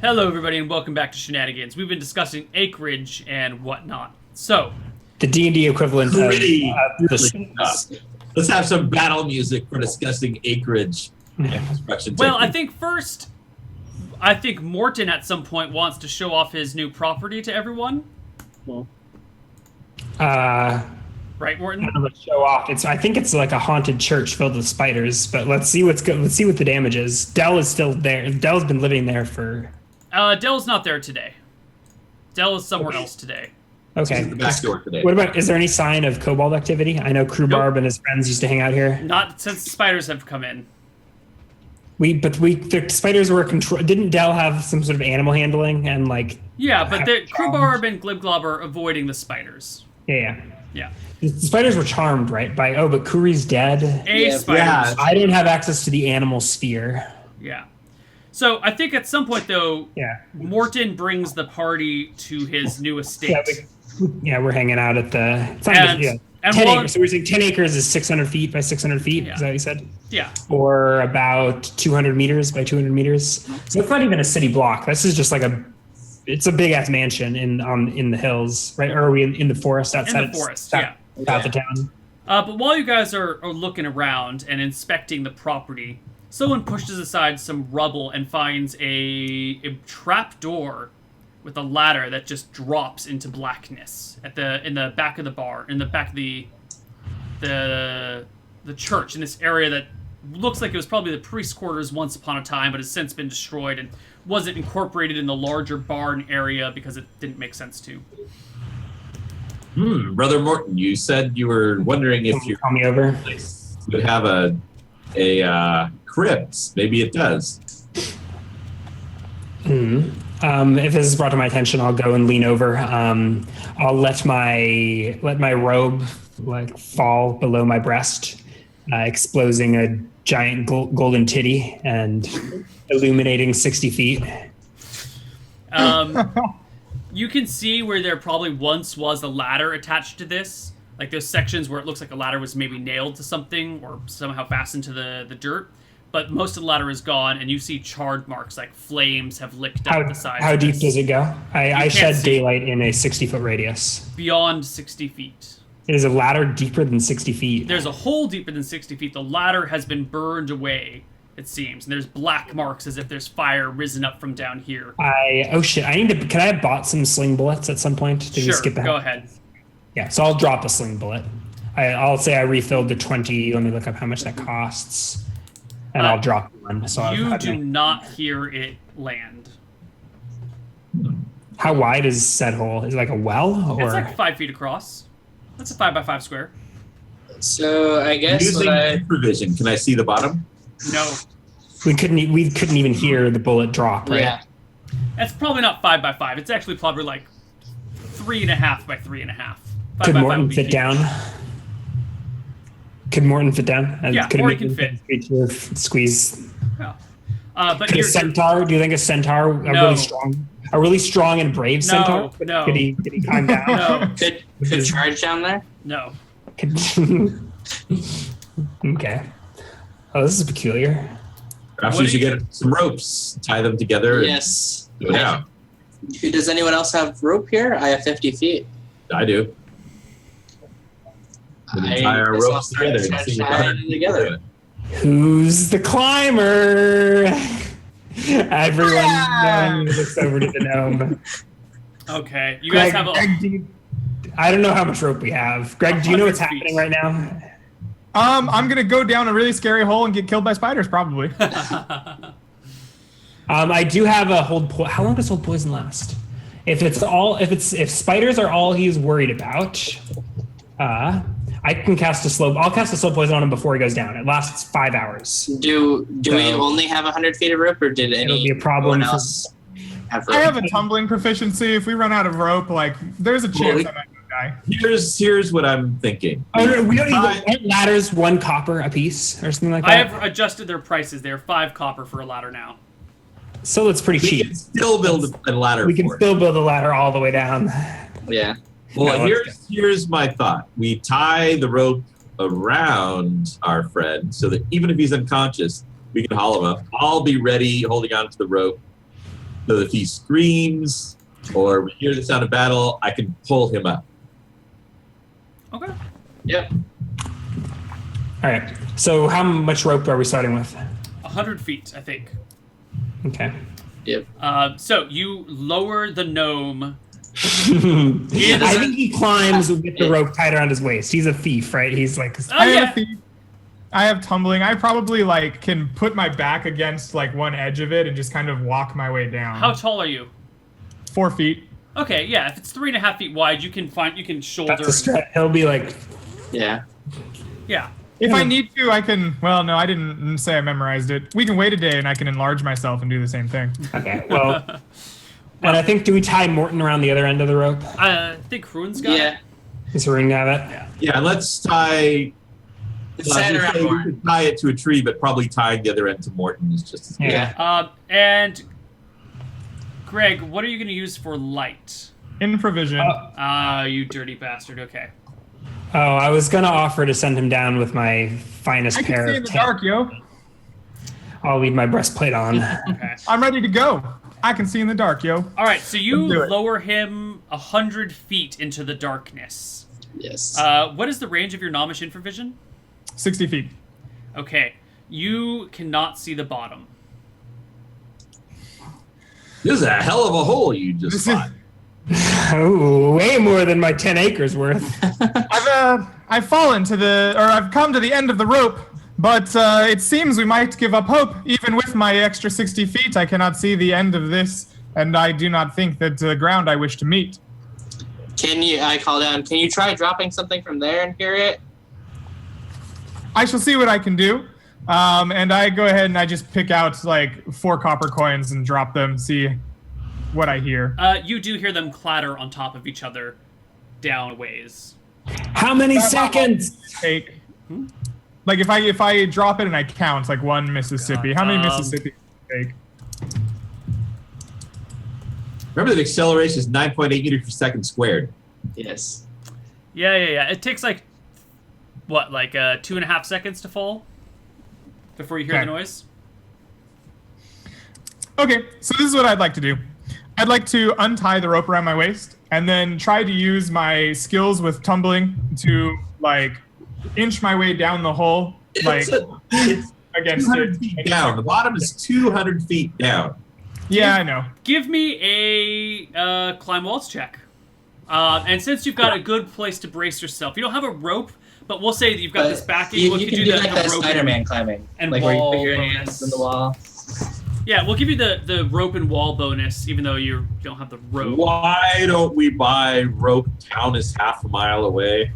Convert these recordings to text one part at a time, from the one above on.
Hello, everybody, and welcome back to Shenanigans. We've been discussing acreage and whatnot. So, the D&D equivalent Pretty, of let's have some battle music for discussing acreage and construction well, technique. I think Morton at some point wants to show off his new property to everyone. Right, Morton? Kind of a show off. I think it's like a haunted church filled with spiders. But let's see what's good. Let's see what the damage is. Dell is still there. Dell's been living there for. Dell's not there today. Dell is somewhere else today. Okay. The back door today. What about? Is there any sign of kobold activity? I know Crewbarb and his friends used to hang out here. Not since the spiders have come in. The spiders were control. Didn't Dell have some sort of animal handling and like? Yeah, but the Crewbarb and Glibglob are avoiding the spiders. Yeah. Yeah. The spiders were charmed, right? But Kuri's dead. Spiders. Yeah. I don't have access to the animal sphere. Yeah. So I think at some point though, Yeah. Morton brings the party to his new estate. We're hanging out at the. It's not And- yeah. and 10 while- acres. So we're saying 10 acres is 600 feet by 600 feet. Yeah. Is that what you said? Yeah. Or about 200 meters by 200 meters. So it's not even a city block. This is just like it's a big ass mansion in the hills, right? Or are we in the forest outside? In the forest, south of town. But while you guys are looking around and inspecting the property, someone pushes aside some rubble and finds a trap door with a ladder that just drops into blackness in the back of the bar, in the back of the church, in this area that looks like it was probably the priest's quarters once upon a time, but has since been destroyed and wasn't incorporated in the larger barn area because it didn't make sense to. Brother Morton, you said you were wondering if your Call me over. place would have a crypt. Maybe it does. If this is brought to my attention, I'll go and lean over. I'll let my robe like fall below my breast, exposing a giant golden titty and illuminating 60 feet. You can see where there probably once was a ladder attached to this. Like those sections where it looks like a ladder was maybe nailed to something or somehow fastened to the dirt. But most of the ladder is gone, and you see charred marks, like flames have licked up the sides. How of deep this. does it go? I shed see. daylight in a 60-foot radius. Beyond 60 feet. Is a ladder deeper than 60 feet? There's a hole deeper than 60 feet. The ladder has been burned away, it seems. And there's black marks as if there's fire risen up from down here. Oh shit! Can I have bought some sling bullets at some point? Did we Sure, skip ahead? go ahead. Yeah, so I'll drop a sling bullet. I'll say I refilled the 20. Let me look up how much that costs, and I'll drop one. So You do not hear it land. How wide is said hole? Is it like a well, or It's like 5 feet across. That's a 5x5 square. So I guess Using provision, can I see the bottom? No. we couldn't even hear the bullet drop, right? Yeah. That's probably not 5x5. It's actually probably like 3.5 by 3.5. Could Morton fit down? Could Morton fit down? Yeah, could Morton can fit. Squeeze. Yeah. But Could a centaur? Do you think a centaur, a really strong and brave centaur? No. Could he climb down? No. Could charge down there? No. Okay. Oh, this is peculiar. Perhaps What we do should you- get some ropes, tie them together, and Yes. do it out. Does anyone else have rope here? I have 50 feet. I do. We can tie our guess I'll ropes start together and see what tying it together. Who's the climber? Everyone looks over to the gnome. Okay. You guys have a... Greg, I don't know how much rope we have. Greg, do you know what's 100 feet. happening right now? I'm gonna go down a really scary hole and get killed by spiders, probably. I do have a hold. How long does hold poison last? If spiders are all he's worried about, I can cast a slow. I'll cast a slow poison on him before he goes down. It lasts 5 hours. Do we only have 100 feet of rope, or did It'll be a problem anyone for- else have rope? I have a tumbling proficiency. If we run out of rope, like there's a chance I might die. Here's what I'm thinking. Oh no, we don't need aren't ladders 1 copper a piece or something like that. I have adjusted their prices. They're 5 copper for a ladder now. So it's pretty We cheap. can still build a ladder. We can for it. still build a ladder all the way down. Yeah. Well, No, let's here's my thought. We tie the rope around our friend so that even if he's unconscious, we can haul him up. I'll be ready holding on to the rope So if he screams or we hear the sound of battle, I can pull him up. Okay. Yep. All right. So how much rope are we starting with? 100 feet, I think. Okay. Yep. So you lower the gnome. I think he climbs with the rope tied around his waist. He's a thief, right? He's like. Oh, I yeah. have a thief. I have tumbling. I probably like can put my back against like one edge of it and just kind of walk my way down. How tall are you? 4 feet. Okay, yeah. If it's 3.5 feet wide, you can shoulder. That's a stretch. He'll be like. Yeah. Yeah. If I need to, I can. Well, no, I didn't say I memorized it. We can wait a day and I can enlarge myself and do the same thing. Okay. Well. And I think, do we tie Morton around the other end of the rope? I think Ruin's got Yeah. it. Is Ruin have it? Yeah, let's tie. It's tied around we more. could tie it to a tree, but probably tying the other end to Morton is just as good. Yeah. And Greg, what are you going to use for light? Infravision. You dirty bastard. Okay. Oh, I was gonna offer to send him down with my finest I pair can see of in the ten- dark, yo. I'll leave my breastplate on. Okay. I'm ready to go. I can see in the dark, yo. All right. So you Let's do it. lower him 100 feet into the darkness. Yes. What is the range of your Nomish infravision? 60 feet. Okay. You cannot see the bottom. This is a hell of a hole you just This is- fought. Oh, way more than my 10 acres worth. I've fallen to I've come to the end of the rope, but it seems we might give up hope. Even with my extra 60 feet, I cannot see the end of this, and I do not think that the ground I wish to meet. I call down, can you try dropping something from there and hear it? I shall see what I can do. And I go ahead and I just pick out like 4 copper coins and drop them, see what I hear. You do hear them clatter on top of each other down a ways. How many seconds? Take. Like if I drop it and I count like 1 Mississippi, how many Mississippi take? Remember that acceleration is 9.8 meters per second squared. Yes. Yeah. It takes like, what, like 2.5 seconds to fall before you hear Okay. the noise? Okay, so this is what I'd like to do. I'd like to untie the rope around my waist and then try to use my skills with tumbling to like inch my way down the hole, like It's against 200 it. feet down. The bottom is 200 feet down. Yeah, I know. Give me a climb walls check. And since you've got a good place to brace yourself, you don't have a rope, but we'll say that you've got this backing. You, We'll you give can you do the like that rope Spider-Man climbing, and like where you put wall your bonus. hands on the wall. Yeah, we'll give you the rope and wall bonus, even though you don't have the rope. Why don't we buy rope? Town is half a mile away.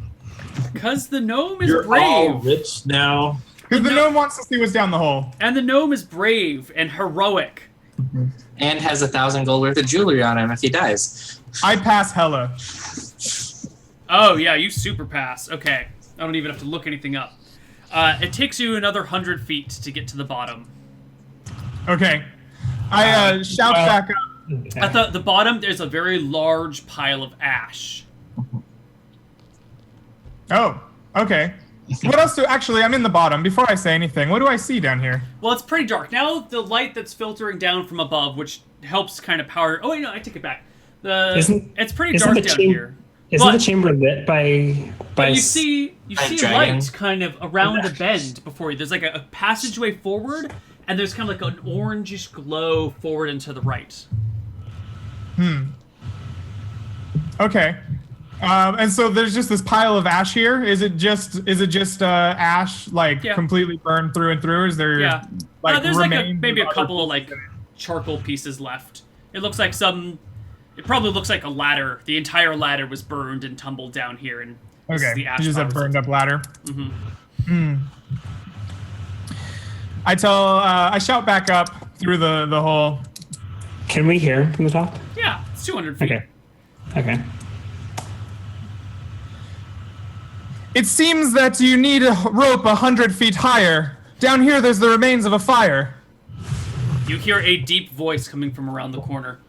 Because the gnome is You're all brave. rich now. Because the gnome wants to see what's down the hole. And the gnome is brave and heroic. And has 1,000 gold worth of jewelry on him if he dies. I pass hella. Oh, yeah, you super pass. Okay. I don't even have to look anything up. It takes you another 100 feet to get to the bottom. Okay. I shout back up. At the bottom, there's a very large pile of ash. Oh, okay. What else actually, I'm in the bottom. Before I say anything, what do I see down here? Well, it's pretty dark. Now, the light that's filtering down from above, which helps kind of power... Oh, wait, no, I take it back. It's pretty dark down here. Isn't But- the chamber lit by But you see By light dragon. kind of around a bend before you. There's like a passageway forward, and there's kind of like an orangish glow forward and to the right. Okay. And so there's just this pile of ash here. Is it just ash like Yeah. completely burned through and through? Is there Yeah. like There's like remains maybe of a other couple of like pieces in it? charcoal pieces left. It looks like It probably looks like a ladder. The entire ladder was burned and tumbled down here, and this is Okay, the ash you just have pile. burned up ladder. Mm-hmm. I shout back up through the hole. Can we hear from the top? Yeah, it's 200 feet. Okay. It seems that you need a rope 100 feet higher. Down here, there's the remains of a fire. You hear a deep voice coming from around the corner.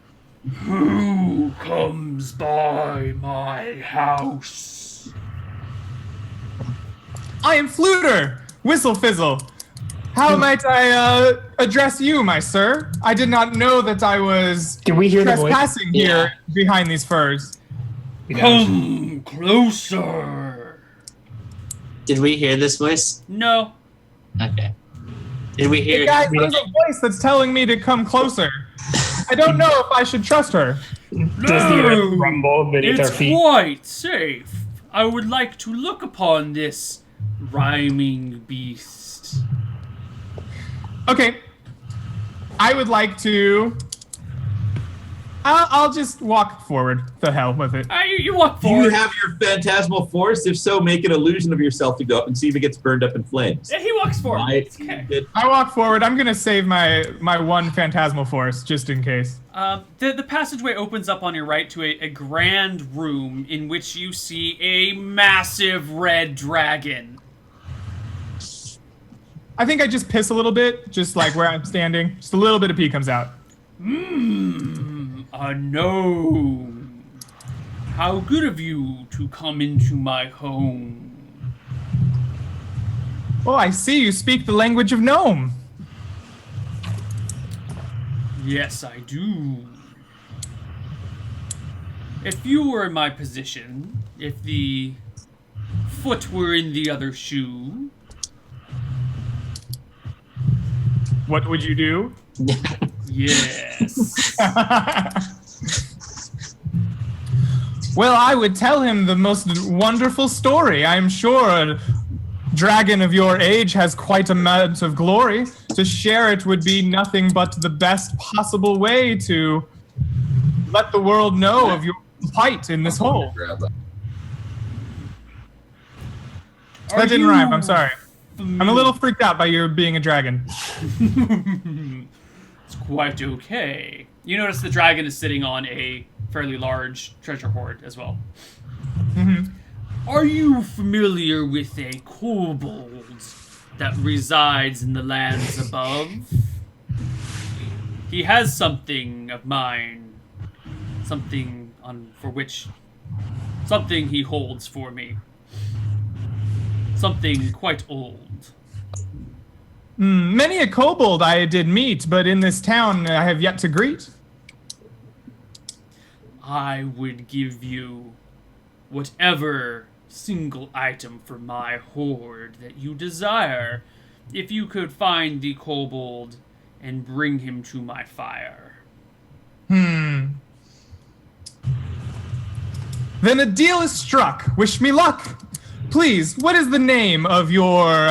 Who comes by my house? I am Fluter! Whistle Fizzle! How might I address you, my sir? I did not know that I was Did we hear the voice? trespassing here behind these furs. Come closer. Did we hear this voice? No. Okay. Did we hear? Hey guys, there's a voice that's telling me to come closer. I don't know if I should trust her. Does the earth rumble beneath our It's feet? quite safe. I would like to look upon this rhyming beast. Okay. I would like to... I'll just walk forward. The hell with it. You walk Do you forward. have your phantasmal force? If so, make an illusion of yourself to go up and see if it gets burned up in flames. Yeah, he walks forward. It's okay. I walk forward. I'm going to save my one phantasmal force, just in case. The passageway opens up on your right to a grand room in which you see a massive red dragon. I think I just piss a little bit, just like where I'm standing. Just a little bit of pee comes out. A gnome. How good of you to come into my home. Oh, I see you speak the language of gnome. Yes, I do. If you were in my position, if the foot were in the other shoe, What would you do? yes. Well, I would tell him the most wonderful story. I am sure a dragon of your age has quite a amount of glory. To share it would be nothing but the best possible way to let the world know of your plight in this hole. That didn't rhyme, I'm sorry. I'm a little freaked out by your being a dragon. It's quite okay. You notice the dragon is sitting on a fairly large treasure hoard as well. Are you familiar with a kobold that resides in the lands above? He has something of mine. Something he holds for me. Something quite old. Many a kobold I did meet, but in this town I have yet to greet. I would give you whatever single item for my hoard that you desire if you could find the kobold and bring him to my fire. Then a deal is struck. Wish me luck. Please, what is the name of your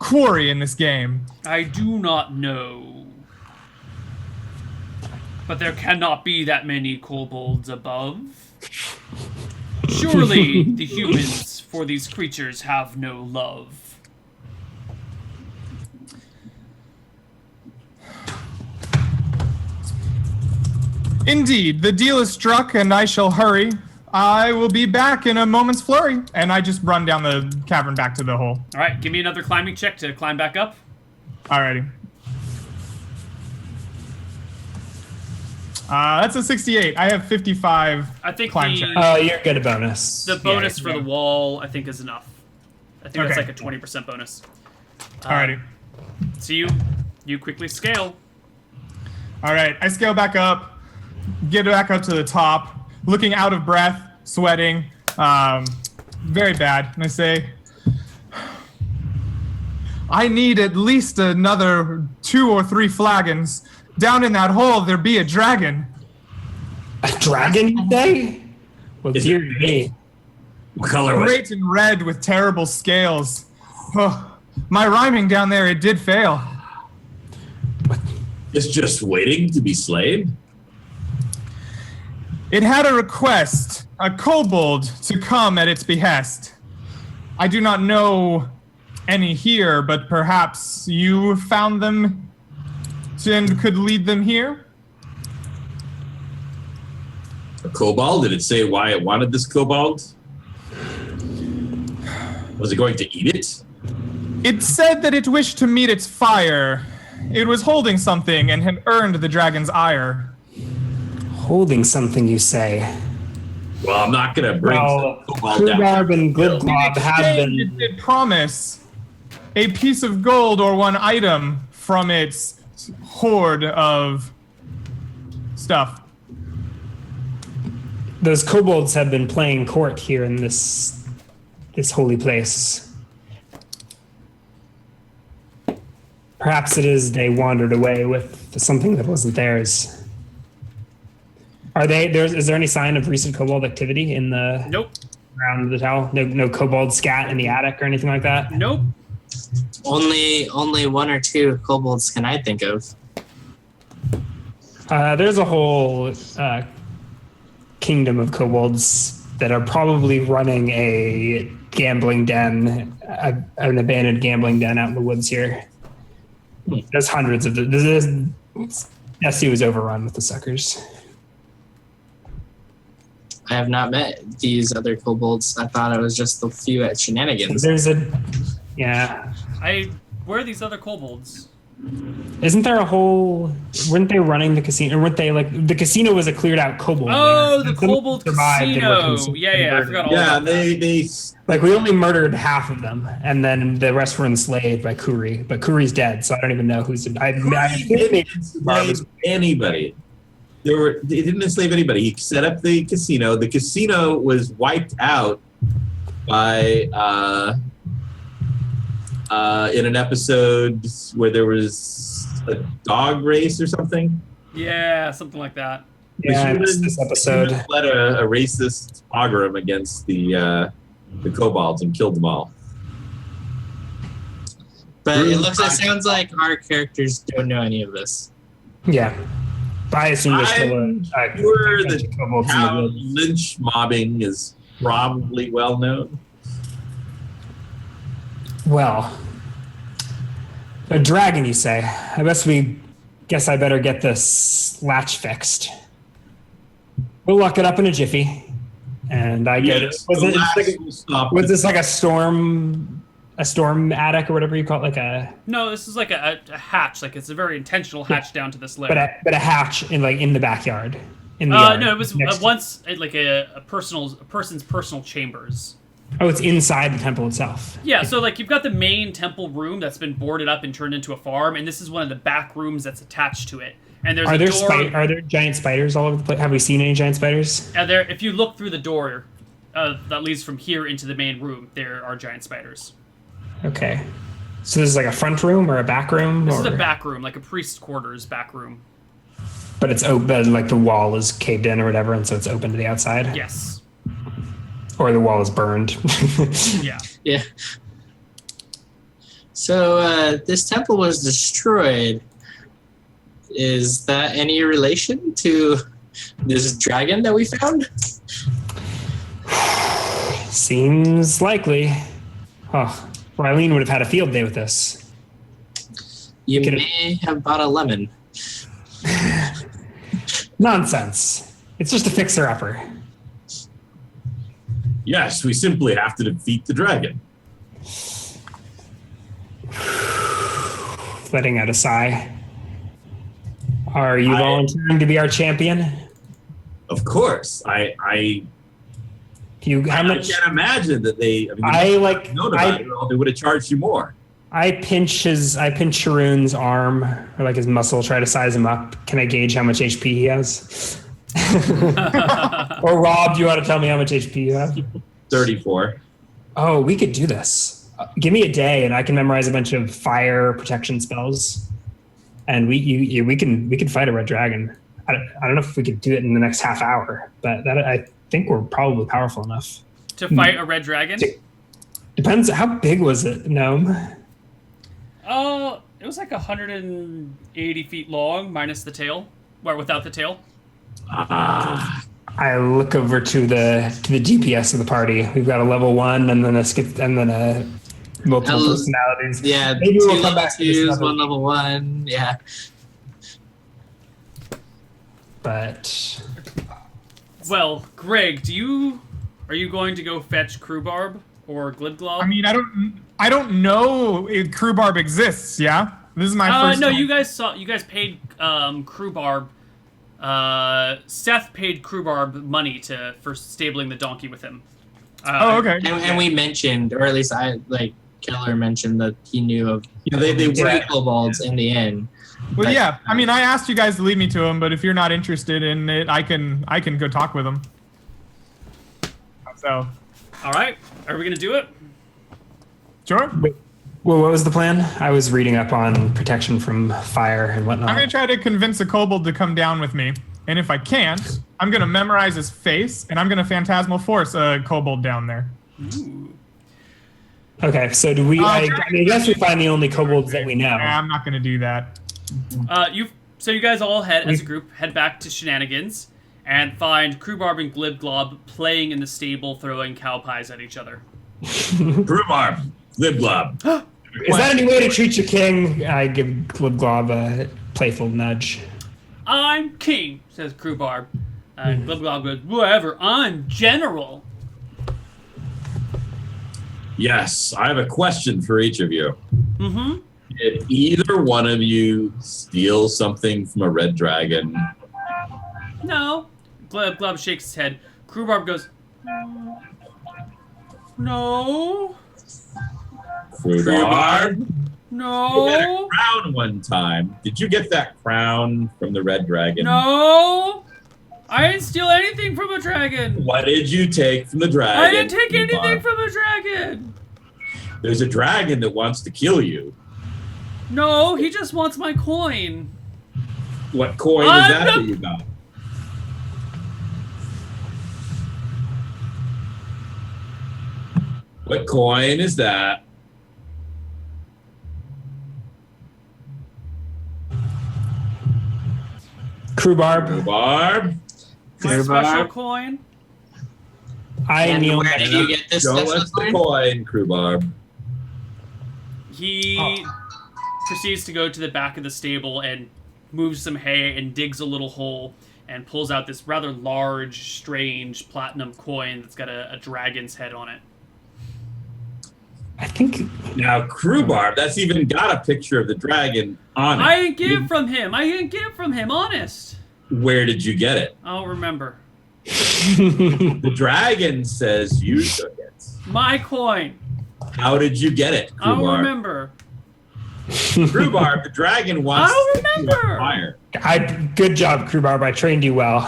quarry in this game? I do not know. But there cannot be that many kobolds above. Surely the humans for these creatures have no love. Indeed, the deal is struck and I shall hurry. I will be back in a moment's flurry. And I just run down the cavern back to the hole. All right, give me another climbing check to climb back up. Alrighty. That's a 68. I have 55 I think climb check. Oh, you're good at bonus. The bonus Yeah. for the wall, I think, is enough. I think that's Okay. like a 20% bonus. Alrighty. So you quickly scale. Alright, I scale back up, get back up to the top, looking out of breath, sweating, very bad. And I say, I need at least another 2 or 3 flagons. Down in that hole, there be a dragon. A dragon, you say? Well, Is dear it- me. What color was it? Great and red with terrible scales. Oh, my rhyming down there, it did fail. It's just waiting to be slain? It had a request, a kobold, to come at its behest. I do not know any here, but perhaps you found them and could lead them here? A kobold? Did it say why it wanted this kobold? Was it going to eat it? It said that it wished to meet its fire. It was holding something and had earned the dragon's ire. Holding something, you say? Well, I'm not going to bring Well, some kobold down. Rhubarb and Bill. Glibglob have It been... did promise a piece of gold or one item from its hoard of stuff. Those kobolds have been playing court here in this holy place. Perhaps it is they wandered away with something that wasn't theirs. Is there any sign of recent kobold activity in the Nope. around the tower? No kobold scat in the attic or anything like that? Nope. Only one or two kobolds can I think of. There's a whole kingdom of kobolds that are probably running a gambling den, an abandoned gambling den out in the woods here. There's hundreds of them. SU is overrun with the suckers. I have not met these other kobolds. I thought it was just the few at Shenanigans. Where are these other kobolds? Isn't there a whole? Weren't they running the casino? Or weren't they like the casino was a cleared out kobold? Oh, lair. the kobold casino. Yeah, I forgot all about that. they like we only murdered half of them, and then the rest were enslaved by Kuri. But Kuri's dead, so I don't even know who's. I didn't enslave anybody. They didn't enslave anybody. He set up the casino. The casino was wiped out by in an episode where there was a dog race or something. Yeah, something like that. Yeah, this episode led a racist pogrom against the kobolds and killed them all. But it sounds like our characters don't know any of this. Yeah. I assume there's still I'm sure that how lynch mobbing is probably well known. Well, a dragon, you say? Guess I better get this latch fixed. We'll lock it up in a jiffy, and I get it. Was this like a storm attic or whatever you call it? Like a No, this is like a hatch. Like it's a very intentional hatch down to this layer. But a hatch in the backyard. In the yard, no, it was once like a person's personal chambers. Oh, it's inside the temple itself. Yeah, so like you've got the main temple room that's been boarded up and turned into a farm, and this is one of the back rooms that's attached to it. And there's are there giant spiders all over the place? Have we seen any giant spiders? If you look through the door that leads from here into the main room, there are giant spiders. Okay. So this is like a front room or a back room? This is a back room, like a priest's quarters back room. But it's open, like the wall is caved in or whatever, and so it's open to the outside? Yes. Or the wall is burned. Yeah. Yeah. So this temple was destroyed. Is that any relation to this dragon that we found? Seems likely. Oh, Rylene would have had a field day with this. You may have bought a lemon. Nonsense. It's just a fixer-upper. Yes, we simply have to defeat the dragon. Letting out a sigh. Are you volunteering to be our champion? Of course. I can't imagine that they would have charged you more. I pinch Sharoon's arm or like his muscle, try to size him up. Can I gauge how much HP he has? Or Rob, do you want to tell me how much HP you have? 34. Oh, we could do this. Give me a day, and I can memorize a bunch of fire protection spells, and we can fight a red dragon. I don't know if we could do it in the next half hour, but I think we're probably powerful enough to fight a red dragon. Depends. How big was it, Gnome? It was like 180 feet long, minus the tail, or without the tail. I look over to the GPS of the party. We've got a level 1, and then a multiple personalities. Yeah, maybe we'll come level back to this 1 level 1. Yeah. But well, Greg, are you going to go fetch Crewbarb or Glibglob? I mean, I don't know if Crewbarb exists. Yeah, this is my first. No, time. you guys paid Crewbarb. Seth paid Crewbarb money for stabling the donkey with him. Okay. And we mentioned, or at least Keller mentioned that he knew of Yeah, they three were. kobolds in the inn. Well, But- yeah. I mean, I asked you guys to lead me to him, but if you're not interested in it, I can go talk with him. So, All right, are we gonna do it? sure. Well, what was the plan? I was reading up on protection from fire and whatnot. I'm gonna try to convince a kobold to come down with me, and if I can't, I'm gonna memorize his face, and I'm gonna phantasmal force a kobold down there. Okay, so do we? I guess we find the only kobolds that we know. Nah, I'm not gonna do that. So you guys all as a group head back to Shenanigans and find Crewbarb and Glibglob playing in the stable, throwing cow pies at each other. Rhubarb, Glibglob. Is that any way to treat your king? I give Glibglob a playful nudge. I'm king, says Crewbarb. And Glibglob goes, whatever, I'm general. Yes, I have a question for each of you. Mm-hmm. If either one of you steals something from a red dragon, No. Glib shakes his head. Crewbarb goes, no. Rhubarb, you had a No. crown one time. Did you get that crown from the red dragon? No. I didn't steal anything from a dragon. What did you take from the dragon? I didn't take anything Rhubarb? from a dragon. There's a dragon that wants to kill you. No, he just wants my coin. What coin is that you got? What coin is that? Crewbarb, Rhubarb. My special coin. I And kneel. where did you get this Show special us the coin? coin, Crewbarb. He proceeds to go to the back of the stable and moves some hay and digs a little hole and pulls out this rather large, strange platinum coin that's got a dragon's head on it. I think Now, Crewbarb, that's even got a picture of the dragon on it. I didn't get it from him. I didn't get it from him, honest. Where did you get it? I don't remember. The dragon says you took it. My coin. How did you get it, I don't Crewbarb? remember. Crewbarb, the dragon wants I don't to set you on remember. fire. Good job, Crewbarb. I trained you well.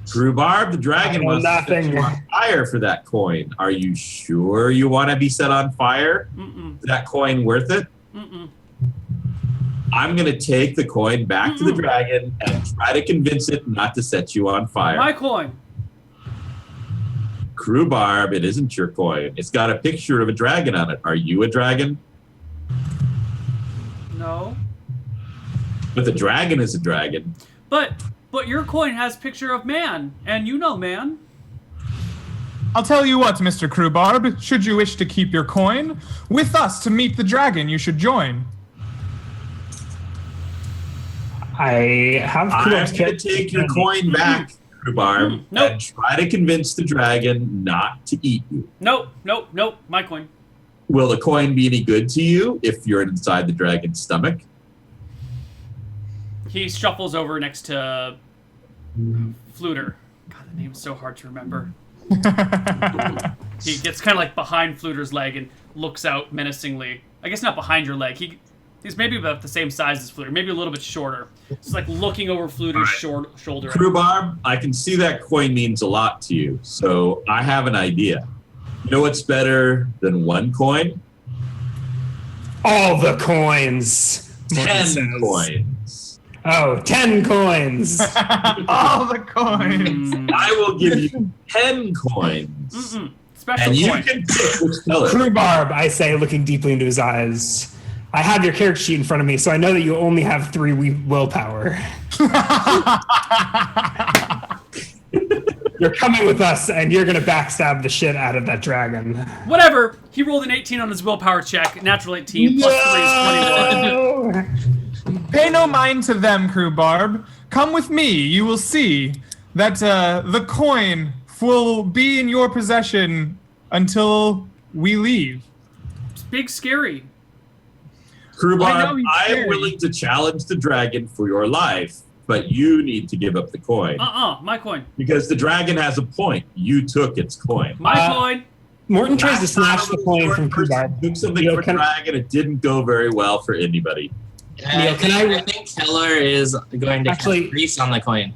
Crewbarb, the dragon I know wants to set nothing. you on fire for that coin. Are you sure you want to be set on fire? Mm-mm. Is that coin worth it? Mm-mm. I'm going to take the coin back to the dragon and try to convince it not to set you on fire. My coin. Crewbarb, it isn't your coin. It's got a picture of a dragon on it. Are you a dragon? No. But the dragon is a dragon. But your coin has picture of man, and you know man. I'll tell you what, Mr. Crewbarb, should you wish to keep your coin, with us to meet the dragon you should join. I have I'm Crewbarb's going to take your coin back, Crewbarb, Nope. and try to convince the dragon not to eat you. Nope. My coin. Will the coin be any good to you if you're inside the dragon's stomach? He shuffles over next to Fluter. God, the name's so hard to remember. He gets kind of like behind Fluter's leg and looks out menacingly. I guess not behind your leg. He's maybe about the same size as Fluter, maybe a little bit shorter. It's like looking over Fluter's shoulder. Crewbarb, I can see that coin means a lot to you, so I have an idea. You know what's better than one coin? All the coins. 10 coins. Oh, 10 coins. All the coins. I will give you 10 coins. Mm-mm. Special And you coin. can pick which color. Crewbarb, I say, looking deeply into his eyes. I have your character sheet in front of me, so I know that you only have 3 willpower. You're coming with us, and you're going to backstab the shit out of that dragon. Whatever. He rolled an 18 on his willpower check. Natural 18 plus 3 is 21. No! Pay no mind to them, Crewbarb. Come with me. You will see that the coin will be in your possession until we leave. It's big, scary. I know Crewbarb, he's I am scary. willing to challenge the dragon for your life, but you need to give up the coin. My coin. Because the dragon has a point. You took its coin. My coin. Morton tries to snatch the coin from Kubar. Took something for Dragon. It didn't go very well for anybody. I think Keller is going to Actually- cast grease on the coin.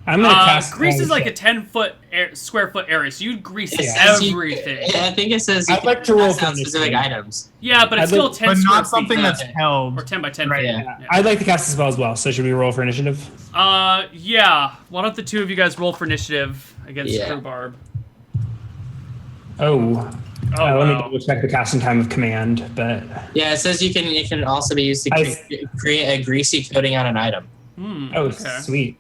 I'm gonna cast. Grease is like a 10-foot square foot area, so you'd grease It says everything. I think it says you I'd can like to roll cast for out specific initiative. items. Yeah, but it's still 10 But square not something feet. that's Okay. held. Or 10 by 10 Right, feet. yeah. I'd like to cast the spell as well. So should we roll for initiative? Yeah. Why don't the two of you guys roll for initiative against Yeah. Rhubarb? Oh. Oh, Let me wow. double check the casting time of command, but Yeah, it says you can also be used to create a greasy coating on an item. Okay. Sweet.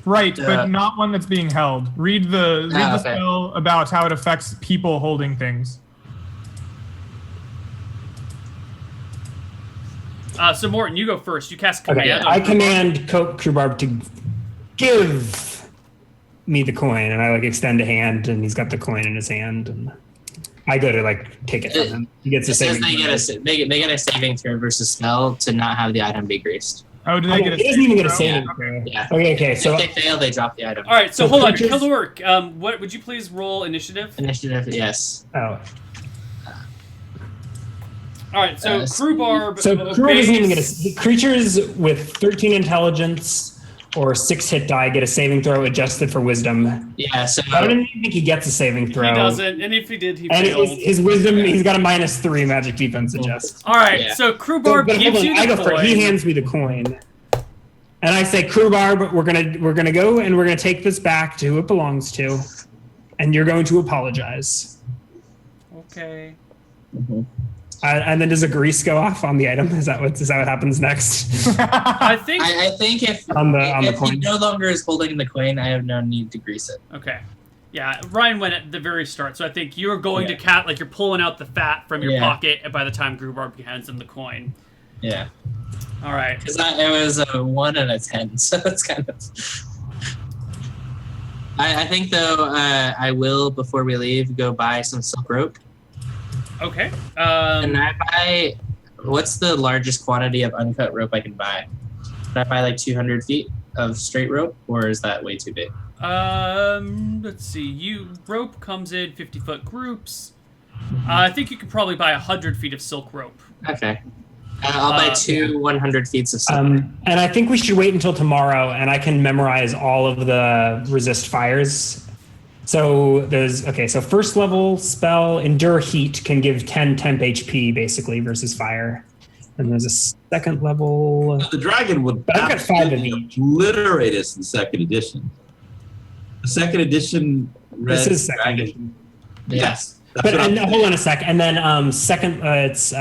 Right, but not one that's being held. Read the okay. spell about how it affects people holding things. So Morton, you go first. You cast Okay, command. I on command Kubarb to give me the coin, and I like extend a hand, and he's got the coin in his hand, and I go to like take it from him. He gets a It says saving. they get a saving throw versus spell to not have the item be greased. Oh, do they get a He doesn't even get a throw? saving Yeah. throw. Yeah. Okay, so If they fail, they drop the item. All right, so So hold on, creatures- Kilork. What would you please roll initiative? Initiative, yes. oh, All right, so Rhubarb. so Kubarb doesn't even get a creatures with 13 intelligence or 6 hit die get a saving throw adjusted for wisdom. Yeah, so I don't even think he gets a saving throw. He doesn't, and if he did, he And failed. his wisdom, he's got a -3 magic defense adjust. All right, Yeah. so Rhubarb But hold gives on, you I the go first. coin. He hands me the coin, and I say, "Rhubarb, we're gonna go and we're gonna take this back to who it belongs to, and you're going to apologize." Okay. And then does a grease go off on the item? Is that what happens next? I think. I think if On the if he coin. no longer is holding the coin, I have no need to grease it. Okay. Yeah, Ryan went at the very start, so I think you're going Yeah. to cat like you're pulling out the fat from your Yeah. pocket by the time Rhubarb hands him the coin. Yeah, All right. because it was a 1 and a 10, so it's kind of. I think though I will before we leave go buy some silk rope. Okay. And I buy. What's the largest quantity of uncut rope I can buy? Can I buy like 200 feet of straight rope, or is that way too big? Let's see. Rope comes in 50-foot groups. I think you could probably buy 100 feet of silk rope. Okay. I'll buy 2 100 feet of silk. And I think we should wait until tomorrow, and I can memorize all of the resist fires. So so first level spell, Endure Heat, can give 10 temp HP basically versus fire. And there's a second level. The dragon would But I've got 5 of absolutely each. obliterate us in second edition. The second edition red This is second dragon. edition. Yes. That's But what I'm hold on a sec. And then second, it's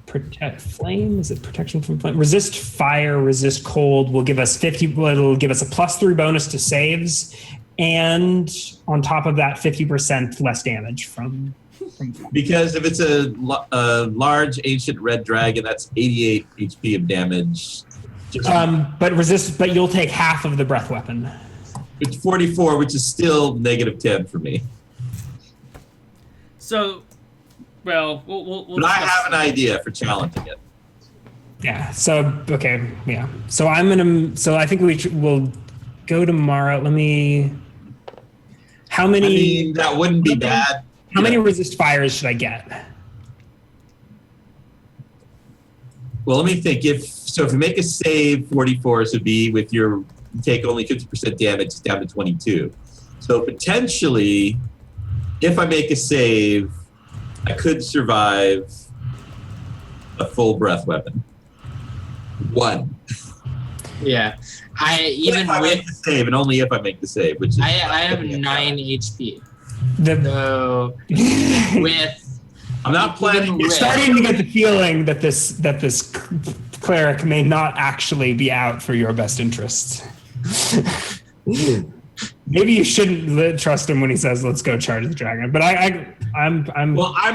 protect flame. Is it protection from flame? Resist fire, resist cold will give us 50. Well, it'll give us a +3 bonus to saves, and on top of that, 50% less damage from. Because if it's a large ancient red dragon, that's 88 HP of damage. But you'll take half of the breath weapon. It's 44, which is still -10 for me. So, well, we'll But I discuss- have an idea for challenging it. Yeah. So okay. Yeah. So I think we'll go tomorrow. Let me. How many? I mean, that wouldn't be bad. How many resist fires should I get? Well, let me think. If you make a save, 44 would be with you take only 50% damage down to 22. So potentially, if I make a save, I could survive a full breath weapon. 1. Yeah, even if I with make the save, and only if I make the save, which is I have 9 HP. The, So with I'm not planning. You're starting to get the feeling that this cleric may not actually be out for your best interests. Maybe you shouldn't trust him when he says, "Let's go charge the dragon." But I'm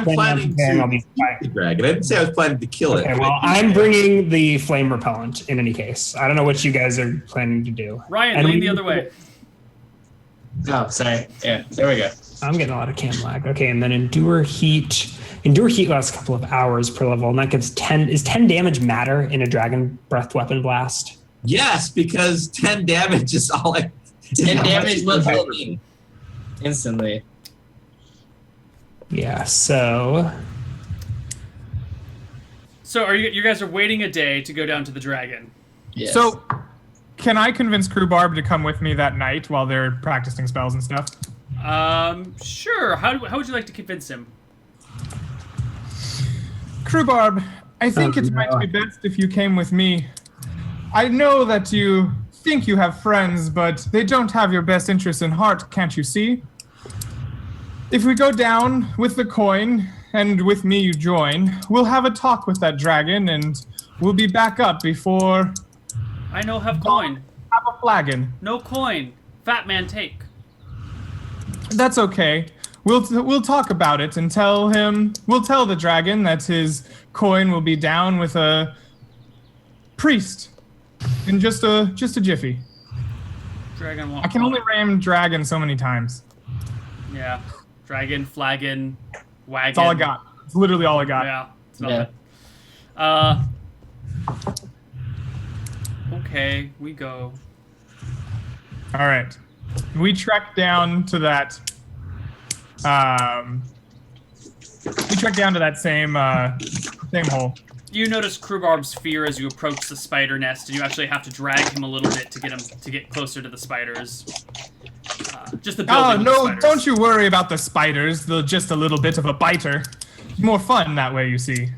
planning preparing all to these kill the dragon. I didn't say I was planning to kill it. Okay, well, I'm bringing the flame repellent in any case. I don't know what you guys are planning to do. Ryan, And lean we- the other way. oh, sorry. Yeah, there we go. I'm getting a lot of cam lag. Okay, and then Endure Heat. Endure Heat lasts a couple of hours per level, and that gives 10. Is 10 damage matter in a dragon breath weapon blast? Yes, because 10 damage is all I. 10 how much damage it will does kill for me instantly. Yeah, so... So are you guys are waiting a day to go down to the dragon? Yes. So, can I convince Crewbarb to come with me that night while they're practicing spells and stuff? Sure. How would you like to convince him? Crewbarb, I think it might be best if you came with me. I know that you think you have friends, but they don't have your best interests in heart, can't you see? If we go down with the coin, and with me you join, we'll have a talk with that dragon, and we'll be back up before... I no have coin. Have a flagon. No coin. Fat man take. That's okay. We'll talk about it and tell him... We'll tell the dragon that his coin will be down with a priest in just a jiffy. Dragon won't. I can only ram dragon so many times. Yeah. Dragon, flagon, wagon. That's all I got. It's literally all I got. Yeah. It's nothing. Okay, we go. All right. We trek down to that. We trek down to that same hole. You notice Crewbarb's fear as you approach the spider nest, and you actually have to drag him a little bit to get closer to the spiders. Just the building. Oh with the no! spiders. Don't you worry about the spiders. They're just a little bit of a biter. More fun that way, you see.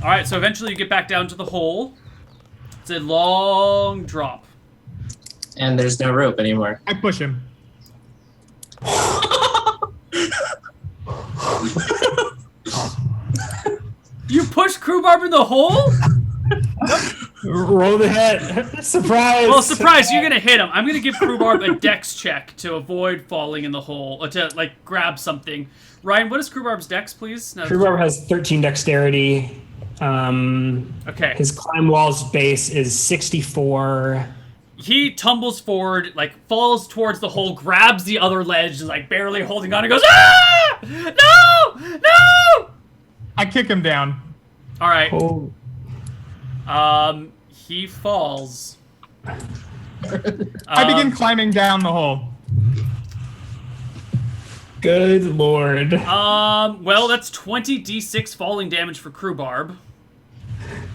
All right. So eventually you get back down to the hole. It's a long drop. And there's no rope anymore. I push him. You push Crewbarb in the hole? Roll the hit. Surprise! Well, surprise! You're gonna hit him. I'm gonna give Crewbarb a dex check to avoid falling in the hole, or to like grab something. Ryan, what is Crewbarb's dex, please? No. Crewbarb has 13 dexterity. Okay. His climb wall's base is 64. He tumbles forward, like falls towards the hole, grabs the other ledge, like barely holding on, and goes, "Ah! No! No!" I kick him down. All right. Oh. He falls. I begin climbing down the hole. Good lord. Well, that's 20 d6 falling damage for Crewbarb.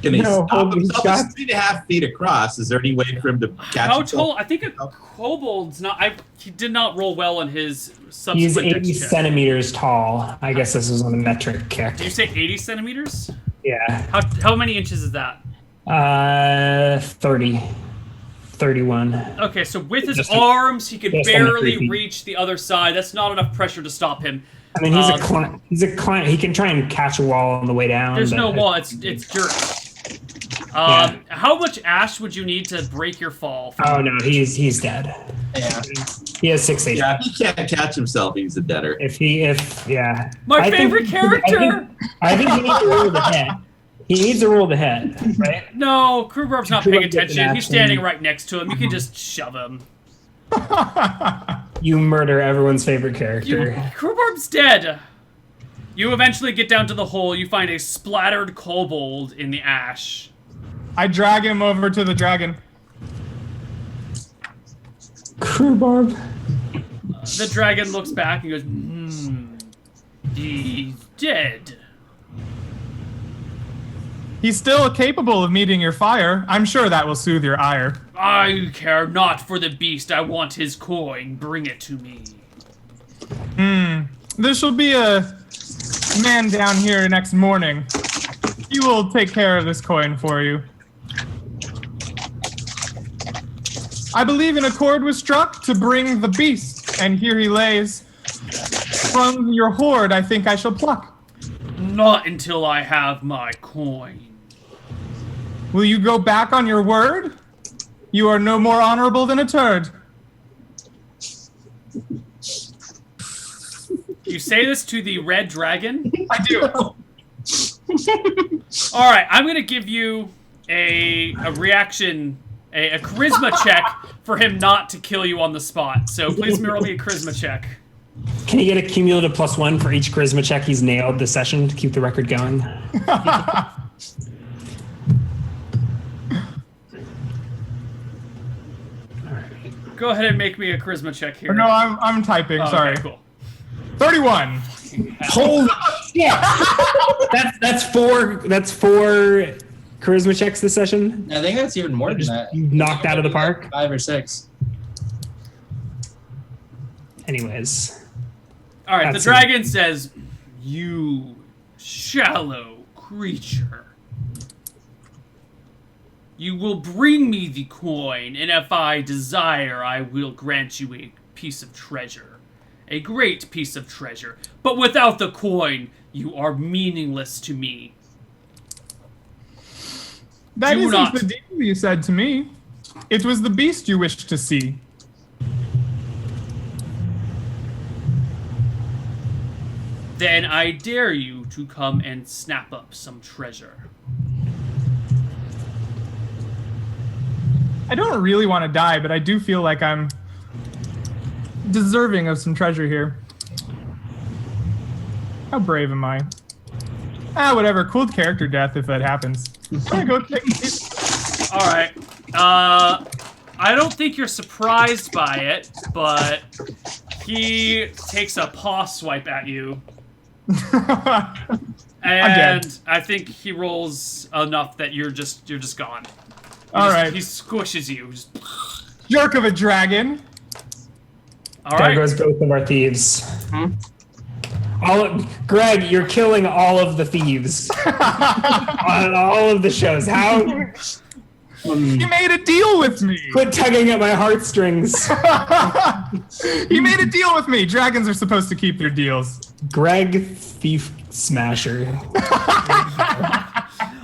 Can he No, stop holy himself? shot. He's 3.5 feet across. Is there any way for him to catch How himself? tall? I think a kobold's not. He did not roll well on his He's subsequent 80 dex check. centimeters tall. I guess this was on the metric kick. Did you say 80 centimeters? Yeah. How many inches is that? 30. 31. Okay, so with his Just arms, he could just under 3 barely feet. reach the other side. That's not enough pressure to stop him. I mean, he's a climb. He can try and catch a wall on the way down. There's but no wall. It's dirt. Yeah. How much ash would you need to break your fall? Oh no, he's dead. Yeah. He has 6 HP. Yeah, if he can't catch himself, he's a deader. Yeah. My I think- favorite character. I think he needs to roll the hit. He needs to roll the hit, right? No, Crewbarb's not paying Crewbarb gets an attention. He's action. standing right next to him. You can just shove him. You murder everyone's favorite character. Crewbarb's dead. You eventually get down to the hole. You find a splattered kobold in the ash. I drag him over to the dragon. Crewbarb. The dragon looks back and goes, he's dead. He's still capable of meeting your fire. I'm sure that will soothe your ire. I care not for the beast. I want his coin. Bring it to me. There shall be a man down here next morning. He will take care of this coin for you. I believe an accord was struck to bring the beast, and here he lays. From your hoard, I think I shall pluck. Not until I have my coin. Will you go back on your word? You are no more honorable than a turd. You say this to the red dragon? I do. All right, I'm going to give you a reaction, a charisma check for him not to kill you on the spot. So please roll me a charisma check. Can he get a cumulative +1 for each charisma check he's nailed this session to keep the record going? Go ahead and make me a charisma check here. No, I'm typing. Oh, Sorry. Okay, cool. 31. Holy shit! That's four charisma checks this session. I think that's even more than that. Knocked out of the park. 5 or 6. Anyways. All right, the That's dragon says, "You shallow creature. You will bring me the coin, and if I desire, I will grant you a piece of treasure. A great piece of treasure. But without the coin, you are meaningless to me." That Do isn't not- the deal you said to me. It was the beast you wished to see. Then I dare you to come and snap up some treasure. I don't really want to die, but I do feel like I'm deserving of some treasure here. How brave am I? Whatever. Cool character death if that happens. I'm gonna go take it. All right. I don't think you're surprised by it, but he takes a paw swipe at you, and I think he rolls enough that you're just gone. All right. He squishes you. Just, Jerk of a dragon. all There right. goes both of our thieves. Greg, you're killing all of the thieves on all of the shows. How? He made a deal with me. Quit tugging at my heartstrings. He made a deal with me. Dragons are supposed to keep their deals. Greg, thief smasher.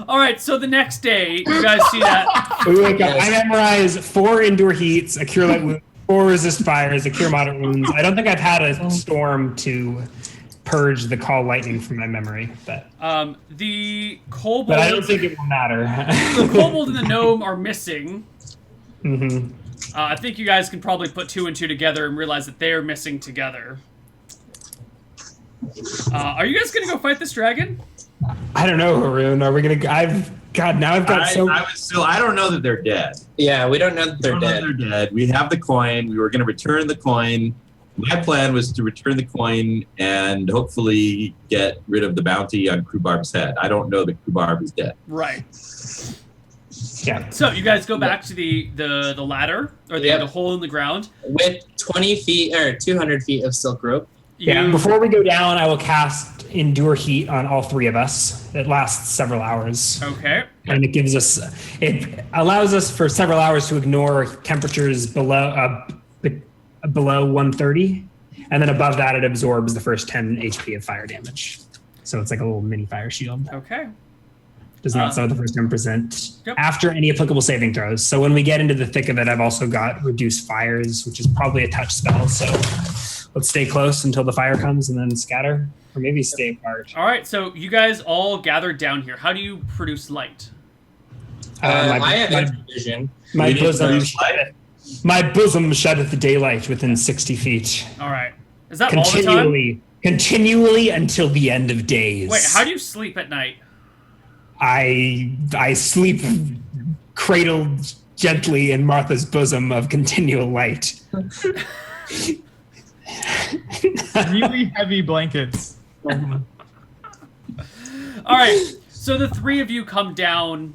All right. So the next day, you guys see that. We wake up. I memorize 4 endure heats, a cure light wounds, 4 resist fires, a cure moderate wounds. I don't think I've had a storm to purge the call lightning from my memory, but The I kobold, don't think it will matter. the kobold and the gnome are missing. Mm-hmm. I think you guys can probably put 2 and 2 together and realize that they are missing together. Are you guys gonna go fight this dragon? I don't know, Haroon. Are we gonna? Now I've got so. I don't know that they're dead. Yeah, we don't know that they're I don't know dead. that they're dead. We have the coin. We were going to return the coin. My plan was to return the coin and hopefully get rid of the bounty on Krubarb's head. I don't know that Krubarb is dead. Right. Yeah. So you guys go back to the ladder or the, Yep. the hole in the ground. With 20 feet or 200 feet of silk rope. Yeah. You- Before we go down, I will cast Endure Heat on all 3 of us. It lasts several hours. Okay. And it allows us for several hours to ignore temperatures below 130, and then above that it absorbs the first 10 HP of fire damage. So it's like a little mini fire shield. Okay. Does not start the first 10% Yep. after any applicable saving throws. So when we get into the thick of it, I've also got Reduce Fires, which is probably a touch spell. So let's stay close until the fire comes and then scatter, or maybe stay apart. All right. So you guys all gathered down here. How do you produce light? I have extra vision. My We need to bosom produce light. My bosom sheddeth daylight within 60 feet. All right. Is that all the time? Continually until the end of days. Wait. How do you sleep at night? I sleep cradled gently in Martha's bosom of continual light. Really heavy blankets. All right. So the 3 of you come down